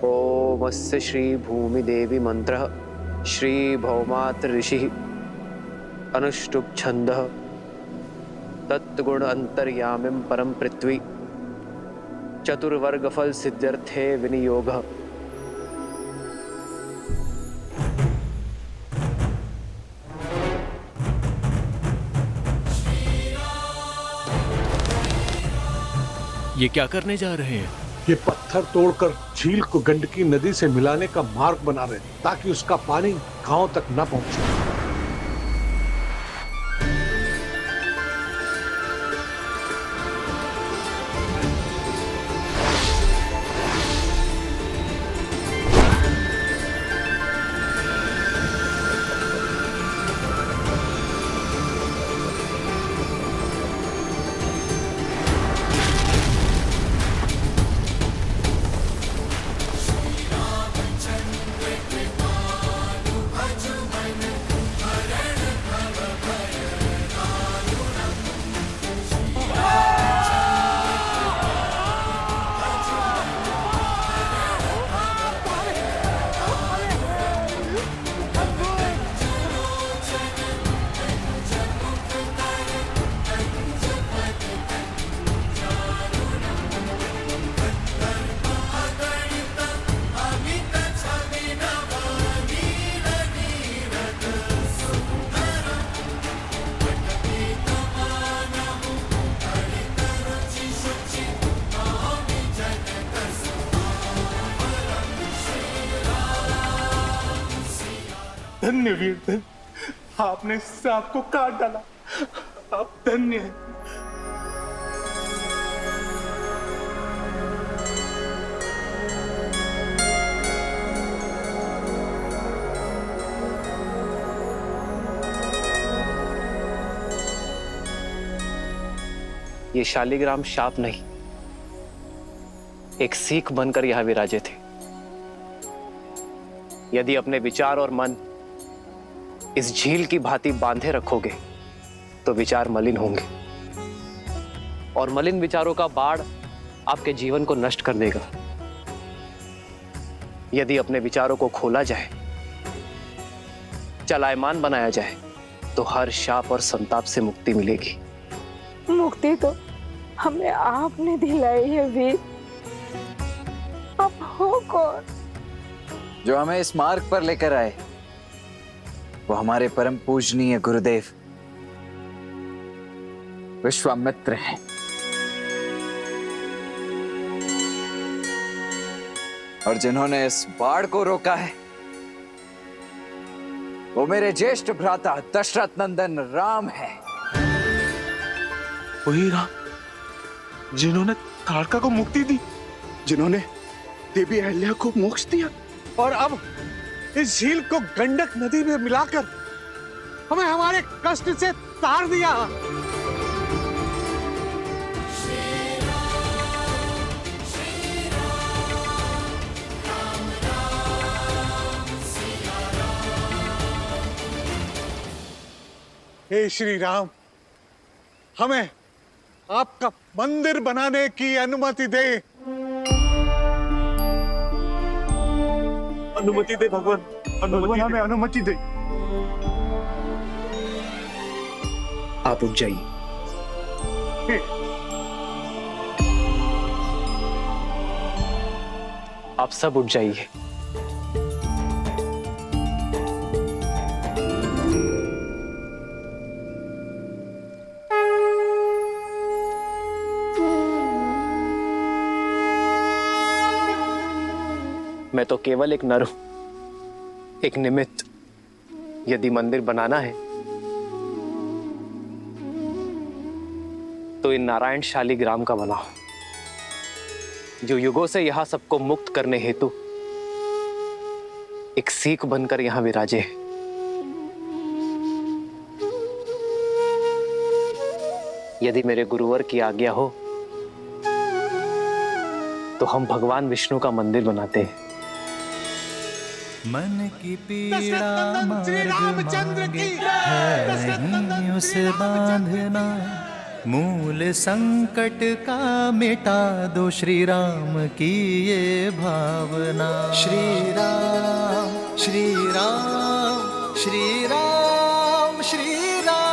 [SPEAKER 6] ओमस्य श्री भूमि देवी मंत्र श्री भौमात्र ऋषि अनुष्टुप छंद तत्गुण अंतर्यामिं परम पृथ्वी चतुर्वर्ग फल सिद्ध्यर्थे विनियोग।
[SPEAKER 17] ये क्या करने जा रहे हैं?
[SPEAKER 16] ये पत्थर तोड़कर झील को गंडकी नदी से मिलाने का मार्ग बना रहे हैं, ताकि उसका पानी गांव तक न पहुंचे। धन्य वीर धन्य, आपने सांप को काट डाला, आप धन्य हैं।
[SPEAKER 6] ये शालिग्राम शाप नहीं, एक सीख बनकर यहां विराजे थे। यदि अपने विचार और मन इस झील की भांति बांधे रखोगे तो विचार मलिन होंगे, और मलिन विचारों का बाढ़ आपके जीवन को नष्ट कर देगा। यदि अपने विचारों को खोला जाए, चलायमान बनाया जाए, तो हर शाप और संताप से मुक्ति मिलेगी।
[SPEAKER 12] मुक्ति तो हमें आपने दिलाई है वीर, अब हो कौन?
[SPEAKER 5] जो हमें इस मार्ग पर लेकर आए वो हमारे परम पूजनीय गुरुदेव विश्वामित्र हैं। और जिन्होंने इस बाढ़ को रोका है वो मेरे ज्येष्ठ भ्राता दशरथ नंदन राम है।
[SPEAKER 16] वही राम जिन्होंने ताड़का को मुक्ति दी, जिन्होंने देवी अहल्या को मोक्ष दिया, और अब इस झील को गंडक नदी में मिलाकर हमें हमारे कष्ट से तार दिया। हे श्री राम, हमें आपका मंदिर बनाने की अनुमति दे। अनुमति दे भगवान, भगवान हमें अनुमति दे।
[SPEAKER 6] आप उठ जाइए। आप सब उठ जाइए। मैं तो केवल एक नर हूं, एक निमित्त। यदि मंदिर बनाना है तो इन नारायण शालिग्राम का बनाओ, जो युगों से यहां सबको मुक्त करने हेतु एक सीख बनकर यहां विराजे है। यदि मेरे गुरुवर की आज्ञा हो तो हम भगवान विष्णु का मंदिर बनाते हैं।
[SPEAKER 5] मन की पीड़ा मार्ग मांगे है नहीं उसे बांधना, मूल संकट का मिटा दो श्री राम की ये भावना। श्री राम श्री राम श्री राम श्री राम।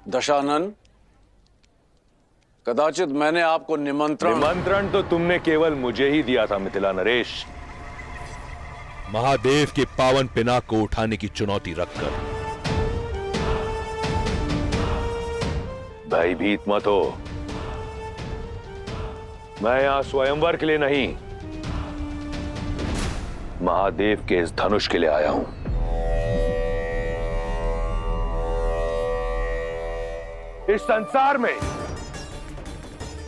[SPEAKER 2] दशानन, कदाचित मैंने आपको
[SPEAKER 18] निमंत्रण तो तुमने केवल मुझे ही दिया था मिथिला नरेश।
[SPEAKER 17] महादेव के पावन पिनाक को उठाने की चुनौती रखकर।
[SPEAKER 18] भयभीत मत हो, मैं यहां स्वयंवर के लिए नहीं, महादेव के इस धनुष के लिए आया हूं। इस संसार में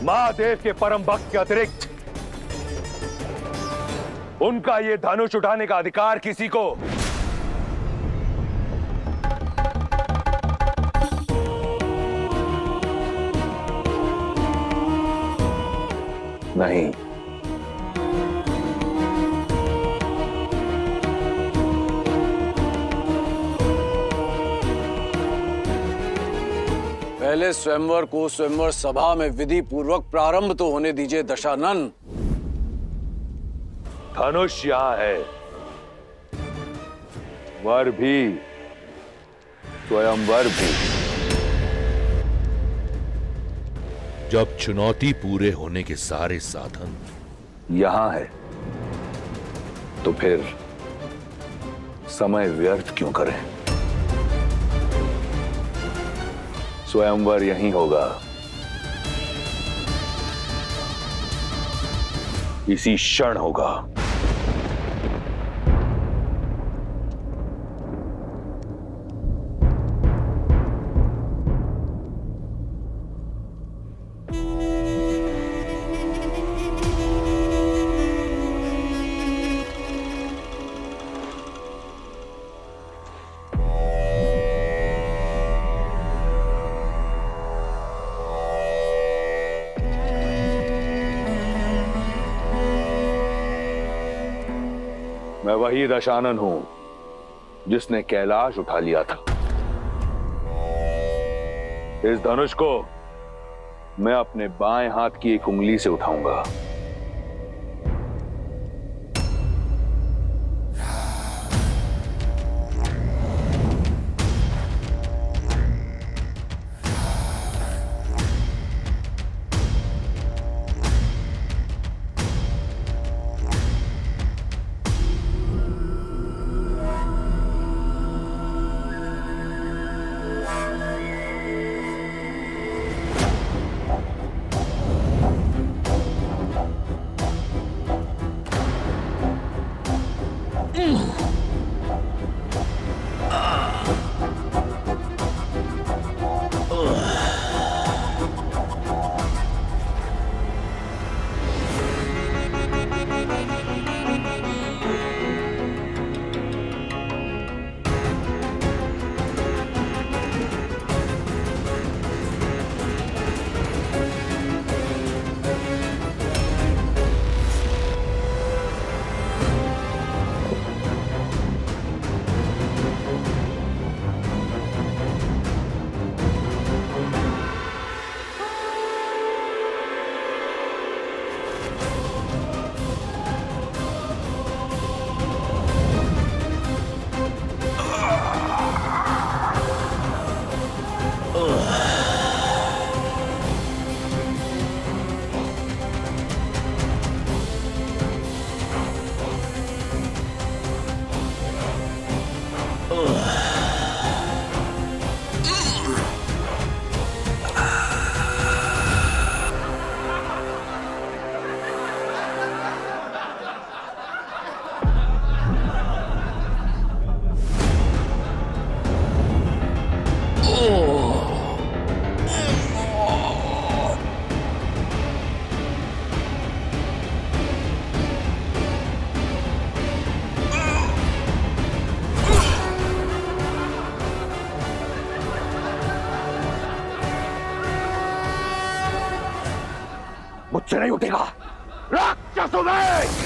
[SPEAKER 18] महादेव के परम भक्त के अतिरिक्त उनका ये धनुष उठाने का अधिकार किसी को नहीं।
[SPEAKER 2] पहले स्वयंवर को स्वयंवर सभा में विधि पूर्वक प्रारंभ तो होने दीजिए दशानन।
[SPEAKER 18] धनुष यहां है, वर भी, स्वयंवर भी।
[SPEAKER 17] जब चुनौती पूरे होने के सारे साधन
[SPEAKER 7] यहां है तो फिर समय व्यर्थ क्यों करें? स्वयंवर यहीं होगा, इसी क्षण होगा। मैं वही दशानन हूं जिसने कैलाश उठा लिया था। इस धनुष को मैं अपने बाएं हाथ की एक उंगली से उठाऊंगा। मुझसे नहीं उठेगा राक्षसों में।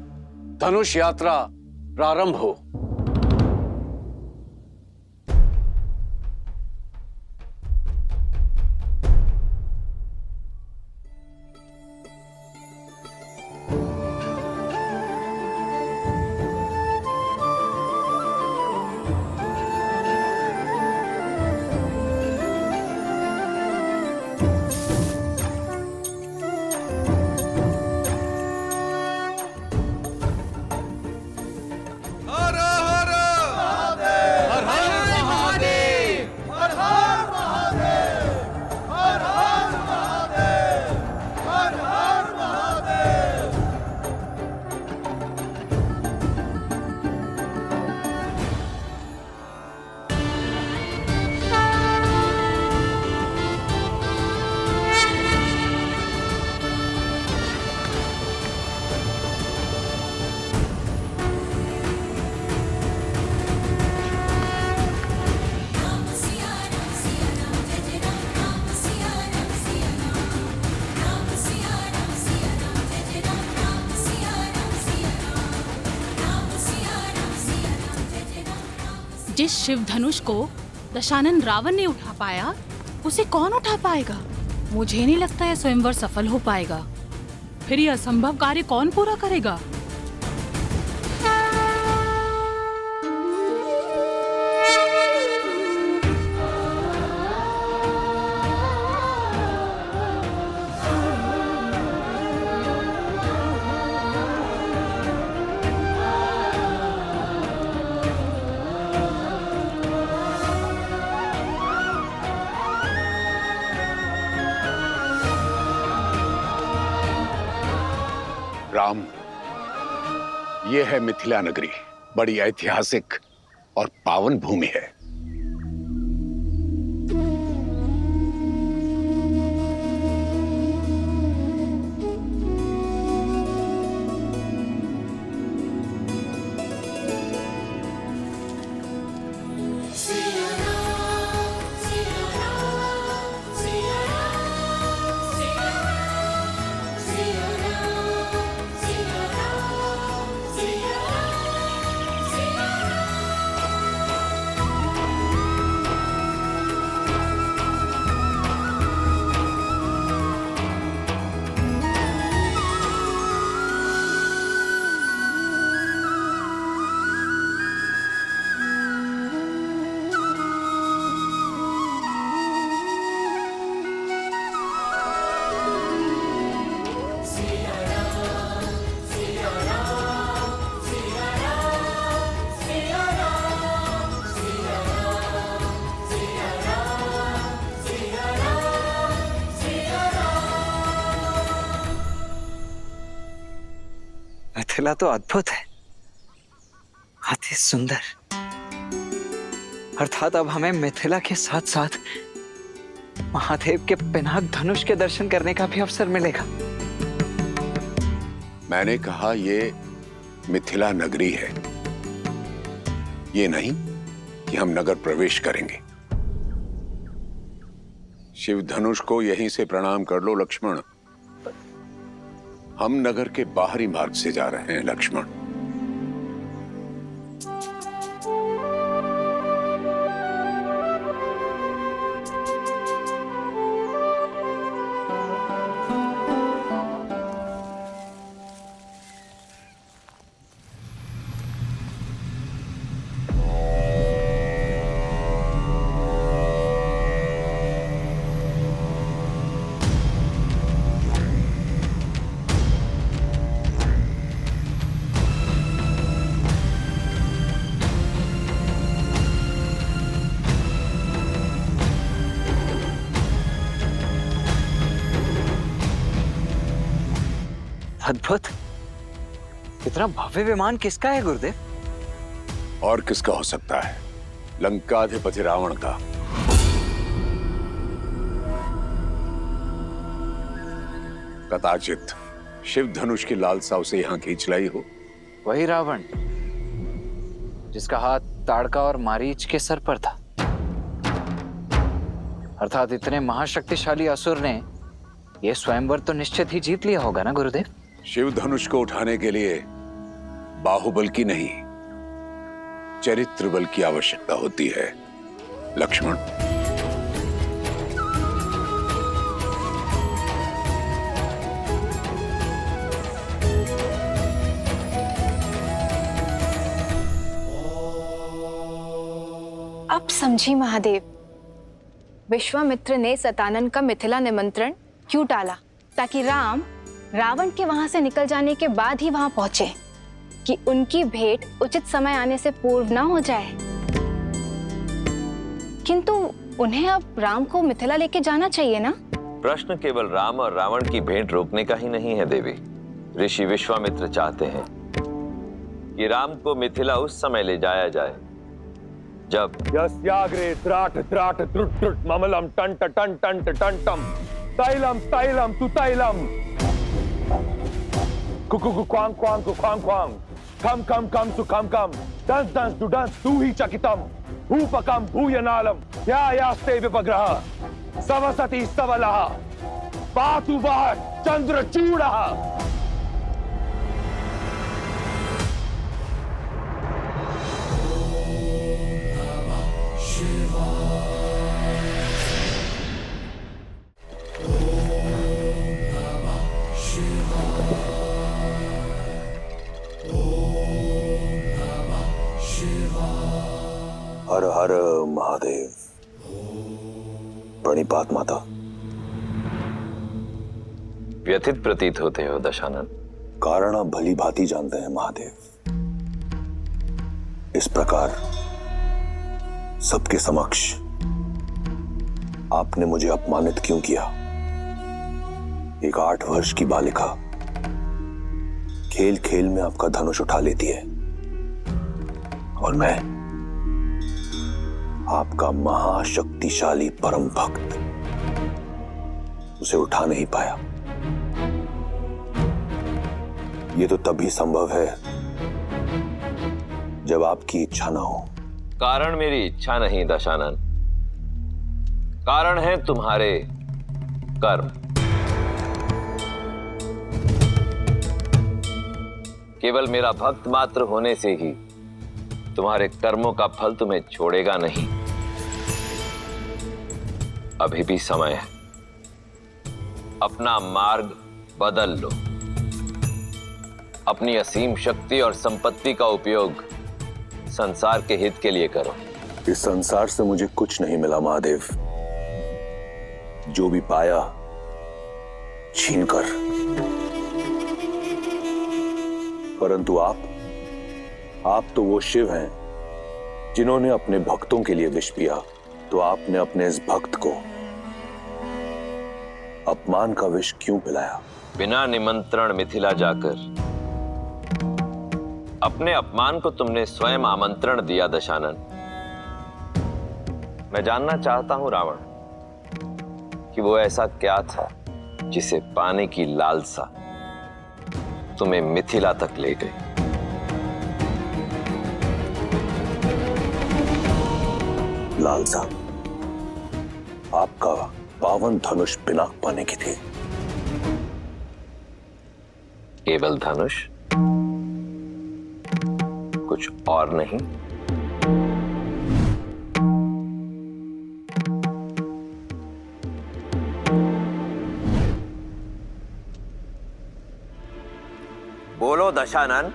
[SPEAKER 2] धनुष यात्रा प्रारंभ हो।
[SPEAKER 19] जिस शिव धनुष को दशानन रावण ने उठा पाया, उसे कौन उठा पाएगा? मुझे नहीं लगता यह स्वयंवर सफल हो पाएगा। फिर यह असंभव कार्य कौन पूरा करेगा?
[SPEAKER 7] राम, ये है मिथिला नगरी, बड़ी ऐतिहासिक और पावन भूमि है।
[SPEAKER 20] मिथिला तो अद्भुत है, अति सुंदर। अर्थात अब हमें मिथिला के साथ साथ महादेव के पिनाक धनुष के दर्शन करने का भी अवसर मिलेगा।
[SPEAKER 7] मैंने कहा ये मिथिला नगरी है, ये नहीं कि हम नगर प्रवेश करेंगे। शिव धनुष को यहीं से प्रणाम कर लो लक्ष्मण। हम नगर के बाहरी मार्ग से जा रहे हैं लक्ष्मण।
[SPEAKER 20] अद्भुत, इतना भव्य विमान किसका है गुरुदेव?
[SPEAKER 7] और किसका हो सकता है? लंकाधिपति रावण का। कदाचित शिव धनुष की लालसा उसे यहां खींच लाई हो।
[SPEAKER 20] वही रावण जिसका हाथ ताड़का और मारीच के सर पर था। अर्थात इतने महाशक्तिशाली असुर ने यह स्वयंवर तो निश्चित ही जीत लिया होगा ना गुरुदेव?
[SPEAKER 7] शिव धनुष को उठाने के लिए बाहुबल की नहीं, चरित्र बल की आवश्यकता होती है लक्ष्मण।
[SPEAKER 8] अब समझी महादेव, विश्वामित्र ने सतानन का मिथिला निमंत्रण क्यों टाला? ताकि राम रावण के वहां से निकल जाने के बाद ही वहां पहुंचे, कि उनकी भेंट उचित समय आने से पूर्व ना हो जाए। किंतु उन्हें अब राम को मिथिला लेके जाना चाहिए ना?
[SPEAKER 9] प्रश्न केवल राम और रावण की भेंट रोकने का ही नहीं है देवी। ऋषि विश्वामित्र चाहते हैं कि राम को मिथिला उस समय ले जाया जाए जब
[SPEAKER 18] यस्याग्रे त्राट त्राट त्रुट त्रुट ममलम टंट टंट टंट टंटम तैलम तैलम तु तैलम Kuku Quang Quang Quang Quang खम खम खम सु खम खम दंस दंस दु दंस तू ही चकितम भूपकम भूयनालम या यास्ते विपग्रह सवसति सवलः पातु वः चंद्रचूडः।
[SPEAKER 10] हर हर महादेव। प्रणिपात माता।
[SPEAKER 9] व्यथित प्रतीत होते हो दशानन।
[SPEAKER 10] कारण आप भली भांति जानते हैं महादेव। इस प्रकार सबके समक्ष आपने मुझे अपमानित क्यों किया? एक 8 वर्ष की बालिका खेल खेल में आपका धनुष उठा लेती है और मैं आपका महाशक्तिशाली परम भक्त उसे उठा नहीं पाया। ये तो तभी संभव है जब आपकी इच्छा ना हो।
[SPEAKER 9] कारण मेरी इच्छा नहीं दशानन, कारण है तुम्हारे कर्म। केवल मेरा भक्त मात्र होने से ही तुम्हारे कर्मों का फल तुम्हें छोड़ेगा नहीं। अभी भी समय है, अपना मार्ग बदल लो। अपनी असीम शक्ति और संपत्ति का उपयोग संसार के हित के लिए करो।
[SPEAKER 10] इस संसार से मुझे कुछ नहीं मिला महादेव। जो भी पाया छीनकर। परंतु आप तो वो शिव हैं जिन्होंने अपने भक्तों के लिए विष पिया। तो आपने अपने इस भक्त को अपमान का विष क्यों पिलाया?
[SPEAKER 9] बिना निमंत्रण मिथिला जाकर अपने अपमान को तुमने स्वयं आमंत्रण दिया दशानन। मैं जानना चाहता हूं रावण कि वो ऐसा क्या था जिसे पाने की लालसा तुम्हें मिथिला तक ले गई।
[SPEAKER 10] लालसा आपका पावन धनुष पिनाक पाने की थी।
[SPEAKER 9] केवल धनुष, कुछ और नहीं? बोलो दशानन,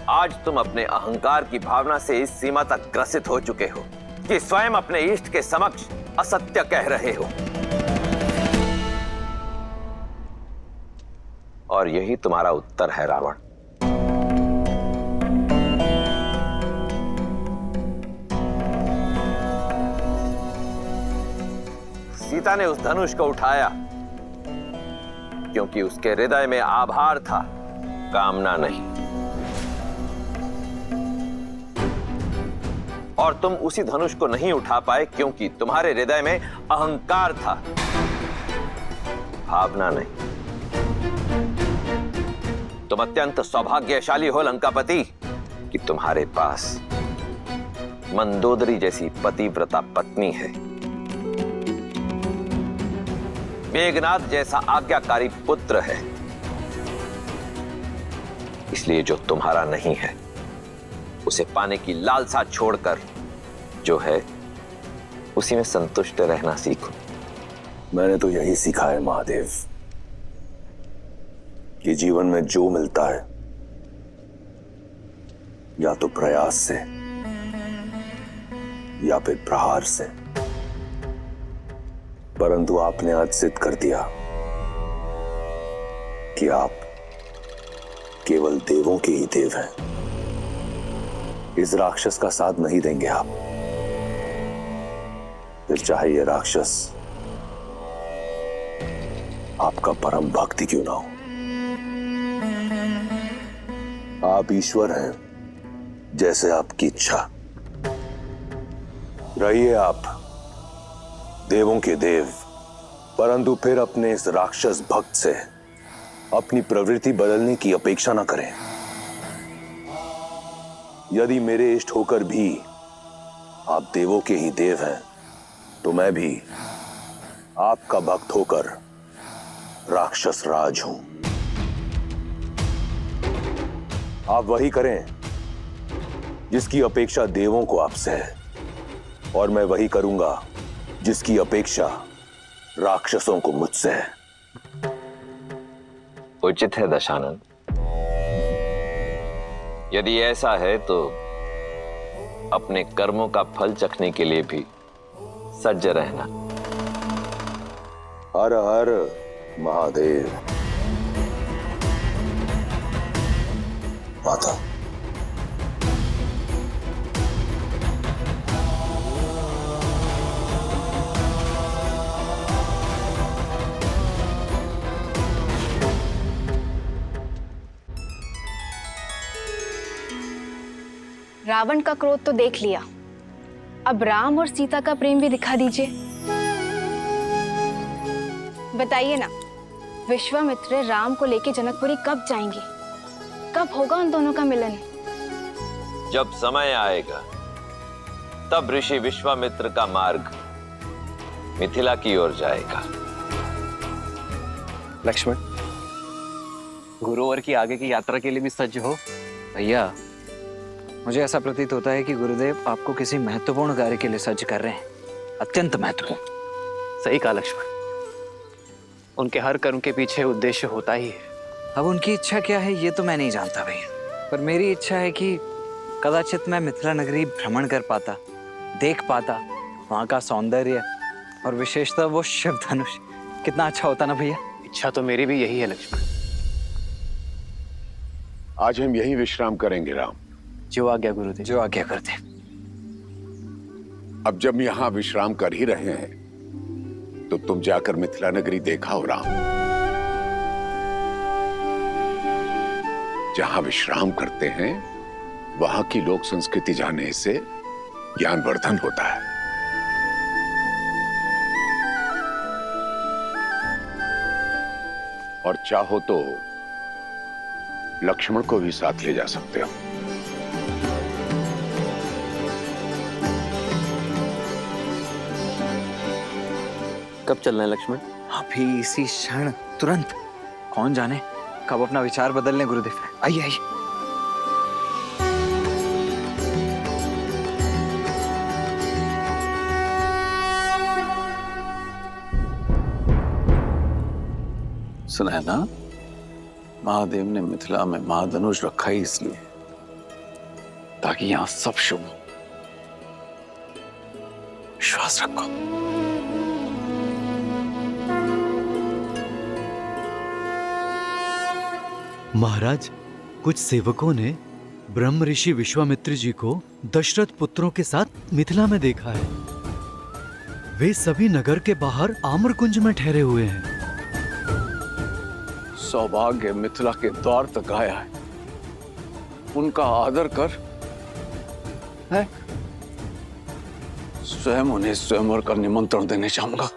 [SPEAKER 9] आज तुम अपने अहंकार की भावना से इस सीमा तक ग्रसित हो चुके हो कि स्वयं अपने इष्ट के समक्ष असत्य कह रहे हो। और यही तुम्हारा उत्तर है रावण। सीता ने उस धनुष को उठाया क्योंकि उसके हृदय में आभार था, कामना नहीं। और तुम उसी धनुष को नहीं उठा पाए क्योंकि तुम्हारे हृदय में अहंकार था, भावना नहीं। तुम अत्यंत सौभाग्यशाली हो लंकापति कि तुम्हारे पास मंदोदरी जैसी पतिव्रता पत्नी है, मेघनाद जैसा आज्ञाकारी पुत्र है, इसलिए जो तुम्हारा नहीं है उसे पाने की लालसा छोड़कर जो है उसी में संतुष्ट रहना सीखो।
[SPEAKER 10] मैंने तो यही सीखा है महादेव कि जीवन में जो मिलता है या तो प्रयास से या फिर प्रहार से, परंतु आपने आज सिद्ध कर दिया कि आप केवल देवों के ही देव हैं। इस राक्षस का साथ नहीं देंगे आप, फिर चाहे ये राक्षस आपका परम भक्ति क्यों ना हो। आप ईश्वर हैं, जैसे आपकी इच्छा। रहिए आप देवों के देव, परंतु फिर अपने इस राक्षस भक्त से अपनी प्रवृत्ति बदलने की अपेक्षा न करें। यदि मेरे इष्ट होकर भी आप देवों के ही देव हैं, तो मैं भी आपका भक्त होकर राक्षस राज हूं। आप वही करें जिसकी अपेक्षा देवों को आपसे है, और मैं वही करूंगा जिसकी अपेक्षा राक्षसों को मुझसे है।
[SPEAKER 9] उचित है दशानन। यदि ऐसा है तो अपने कर्मों का फल चखने के लिए भी सज्ज रहना।
[SPEAKER 10] हर हर महादेव। माता,
[SPEAKER 8] रावण का क्रोध तो देख लिया, अब राम और सीता का प्रेम भी दिखा दीजिए। बताइए ना, विश्वामित्र राम को लेके जनकपुरी कब जाएंगे? कब होगा उन दोनों का मिलन?
[SPEAKER 9] जब समय आएगा तब ऋषि विश्वामित्र का मार्ग मिथिला की ओर जाएगा।
[SPEAKER 6] लक्ष्मण, गुरुवर की आगे की यात्रा के लिए भी सज्ज हो।
[SPEAKER 20] भैया, मुझे ऐसा प्रतीत होता है कि गुरुदेव आपको किसी महत्वपूर्ण कार्य के लिए सज्ज कर रहे हैं, अत्यंत महत्वपूर्ण।
[SPEAKER 6] सही कहा लक्ष्मण, उनके हर कर्म के पीछे उद्देश्य होता ही है।
[SPEAKER 20] अब उनकी इच्छा क्या है ये तो मैं नहीं जानता भैया, पर मेरी इच्छा है कि कदाचित मैं मिथिला नगरी भ्रमण कर पाता, देख पाता वहां का सौंदर्य और विशेषतः वो शिव धनुष। कितना अच्छा होता ना भैया।
[SPEAKER 6] इच्छा तो मेरी भी यही है लक्ष्मण।
[SPEAKER 7] आज हम यहीं विश्राम करेंगे राम।
[SPEAKER 6] जो आज्ञा गुरुदेव।
[SPEAKER 20] जो आज्ञा गुरुदेव।
[SPEAKER 7] अब जब यहां विश्राम कर ही रहे हैं तो तुम जाकर मिथिला नगरी देखा हो राम। जहां विश्राम करते हैं वहां की लोक संस्कृति जानने से ज्ञानवर्धन होता है। और चाहो तो लक्ष्मण को भी साथ ले जा सकते हो।
[SPEAKER 6] कब चलना है लक्ष्मण?
[SPEAKER 20] अभी इसी क्षण, तुरंत। कौन जाने कब अपना विचार बदल लें गुरुदेव। आइए आइए।
[SPEAKER 10] सुना है ना, महादेव ने मिथिला में महाधनुष रखा ही इसलिए ताकि यहां सब शुभ हो। विश्वास रखो।
[SPEAKER 5] महाराज, कुछ सेवकों ने ब्रह्म ऋषि विश्वामित्र जी को दशरथ पुत्रों के साथ मिथिला में देखा है। वे सभी नगर के बाहर आम्रकुंज में ठहरे हुए हैं।
[SPEAKER 10] सौभाग्य मिथिला के द्वार तक आया है, उनका आदर कर। है? स्वयं उन्हें स्वयंवर का निमंत्रण देने चाहूंगा।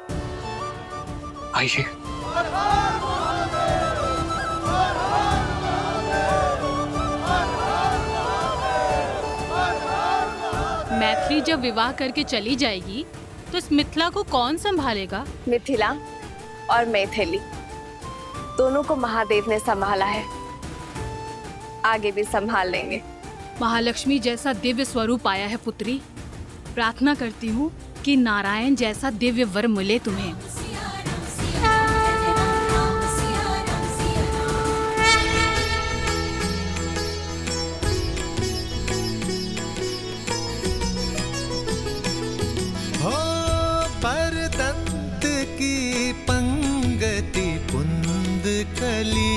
[SPEAKER 10] आइए।
[SPEAKER 19] मैथिली जब विवाह करके चली जाएगी तो इस मिथिला को कौन संभालेगा?
[SPEAKER 14] मिथिला और मैथिली दोनों को महादेव ने संभाला है।
[SPEAKER 8] आगे भी संभाल लेंगे।
[SPEAKER 19] महालक्ष्मी जैसा दिव्य स्वरूप आया है पुत्री। प्रार्थना करती हूँ कि नारायण जैसा दिव्य वर मिले तुम्हें।
[SPEAKER 5] हो परदंत की पंगति पुंद कली,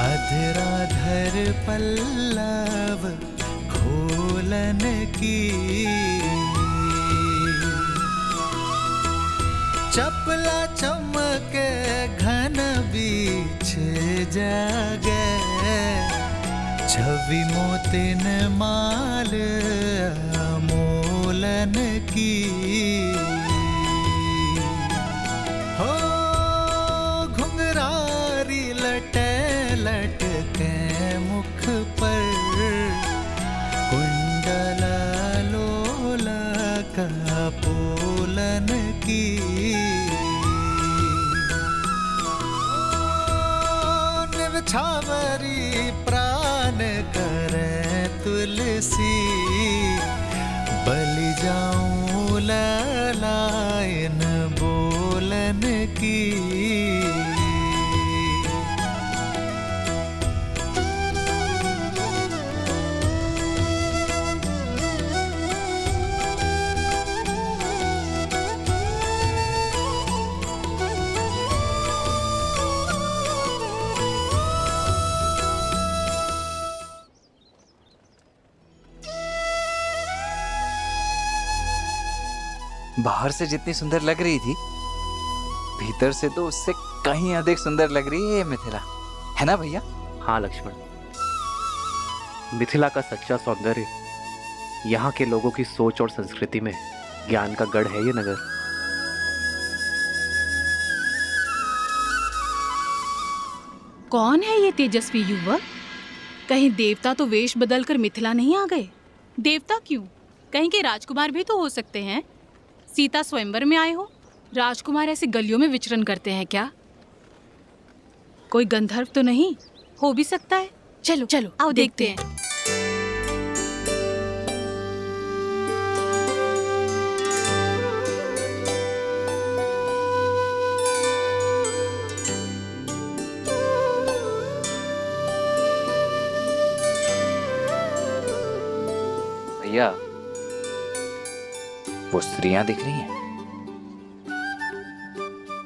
[SPEAKER 5] अधराधर पल्लव खोलन की, चपला चमके घन बीच जागे, छवि मोतिन माल अमोलन की। हो घुंघरारी लटे लटके मुख पर, कुंडल लोला का पोलन की। निवछावरी प्राण करे तुलसी, बलि जाऊं ललायन बोलन की।
[SPEAKER 20] बाहर से जितनी सुंदर लग रही थी, भीतर से तो उससे कहीं अधिक सुंदर लग रही है ये मिथिला, है ना भैया?
[SPEAKER 6] हाँ लक्ष्मण, मिथिला का सच्चा सौंदर्य यहाँ के लोगों की सोच और संस्कृति में ज्ञान का गढ़ है ये नगर।
[SPEAKER 19] कौन है ये तेजस्वी युवक? कहीं देवता तो वेश बदलकर मिथिला नहीं आ गए? देवता क्यों, कहीं के राजकुमार भी तो हो सकते हैं। सीता स्वयंवर में आए हो, राजकुमार ऐसे गलियों में विचरण करते हैं क्या? कोई गंधर्व तो नहीं हो भी सकता है। चलो चलो आओ देखते हैं।
[SPEAKER 20] भैया, वो स्त्रियां दिख रही हैं।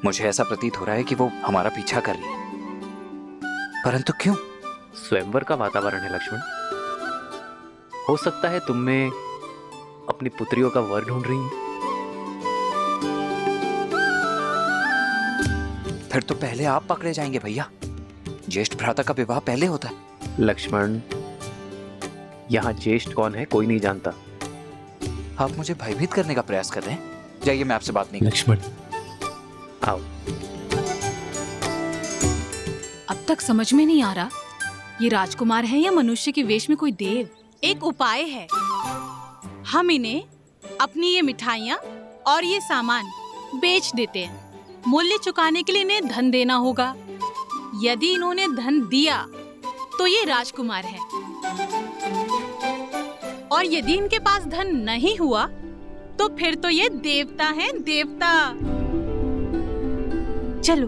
[SPEAKER 20] मुझे ऐसा प्रतीत हो रहा है कि वो हमारा पीछा कर रही है, परंतु क्यों?
[SPEAKER 6] स्वयंवर का वातावरण है लक्ष्मण। हो सकता है तुम में अपनी पुत्रियों का वर ढूंढ रही हैं।
[SPEAKER 20] फिर तो पहले आप पकड़े जाएंगे भैया। ज्येष्ठ भ्राता का विवाह पहले होता है।
[SPEAKER 6] लक्ष्मण, यहाँ ज्येष्ठ कौन है कोई नहीं जानता।
[SPEAKER 20] आप मुझे भयभीत करने का प्रयास कर रहे हैं। जाइए, मैं आपसे बात नहीं।
[SPEAKER 6] लक्ष्मण आओ।
[SPEAKER 19] अब तक समझ में नहीं आ रहा ये राजकुमार है या मनुष्य के वेश में कोई देव। एक उपाय है, हम इन्हें अपनी ये मिठाइयाँ और ये सामान बेच देते हैं। मूल्य चुकाने के लिए इन्हें धन देना होगा। यदि इन्होंने धन दिया तो ये राजकुमार है, और यदि इनके पास धन नहीं हुआ तो फिर तो ये देवता हैं, देवता। चलो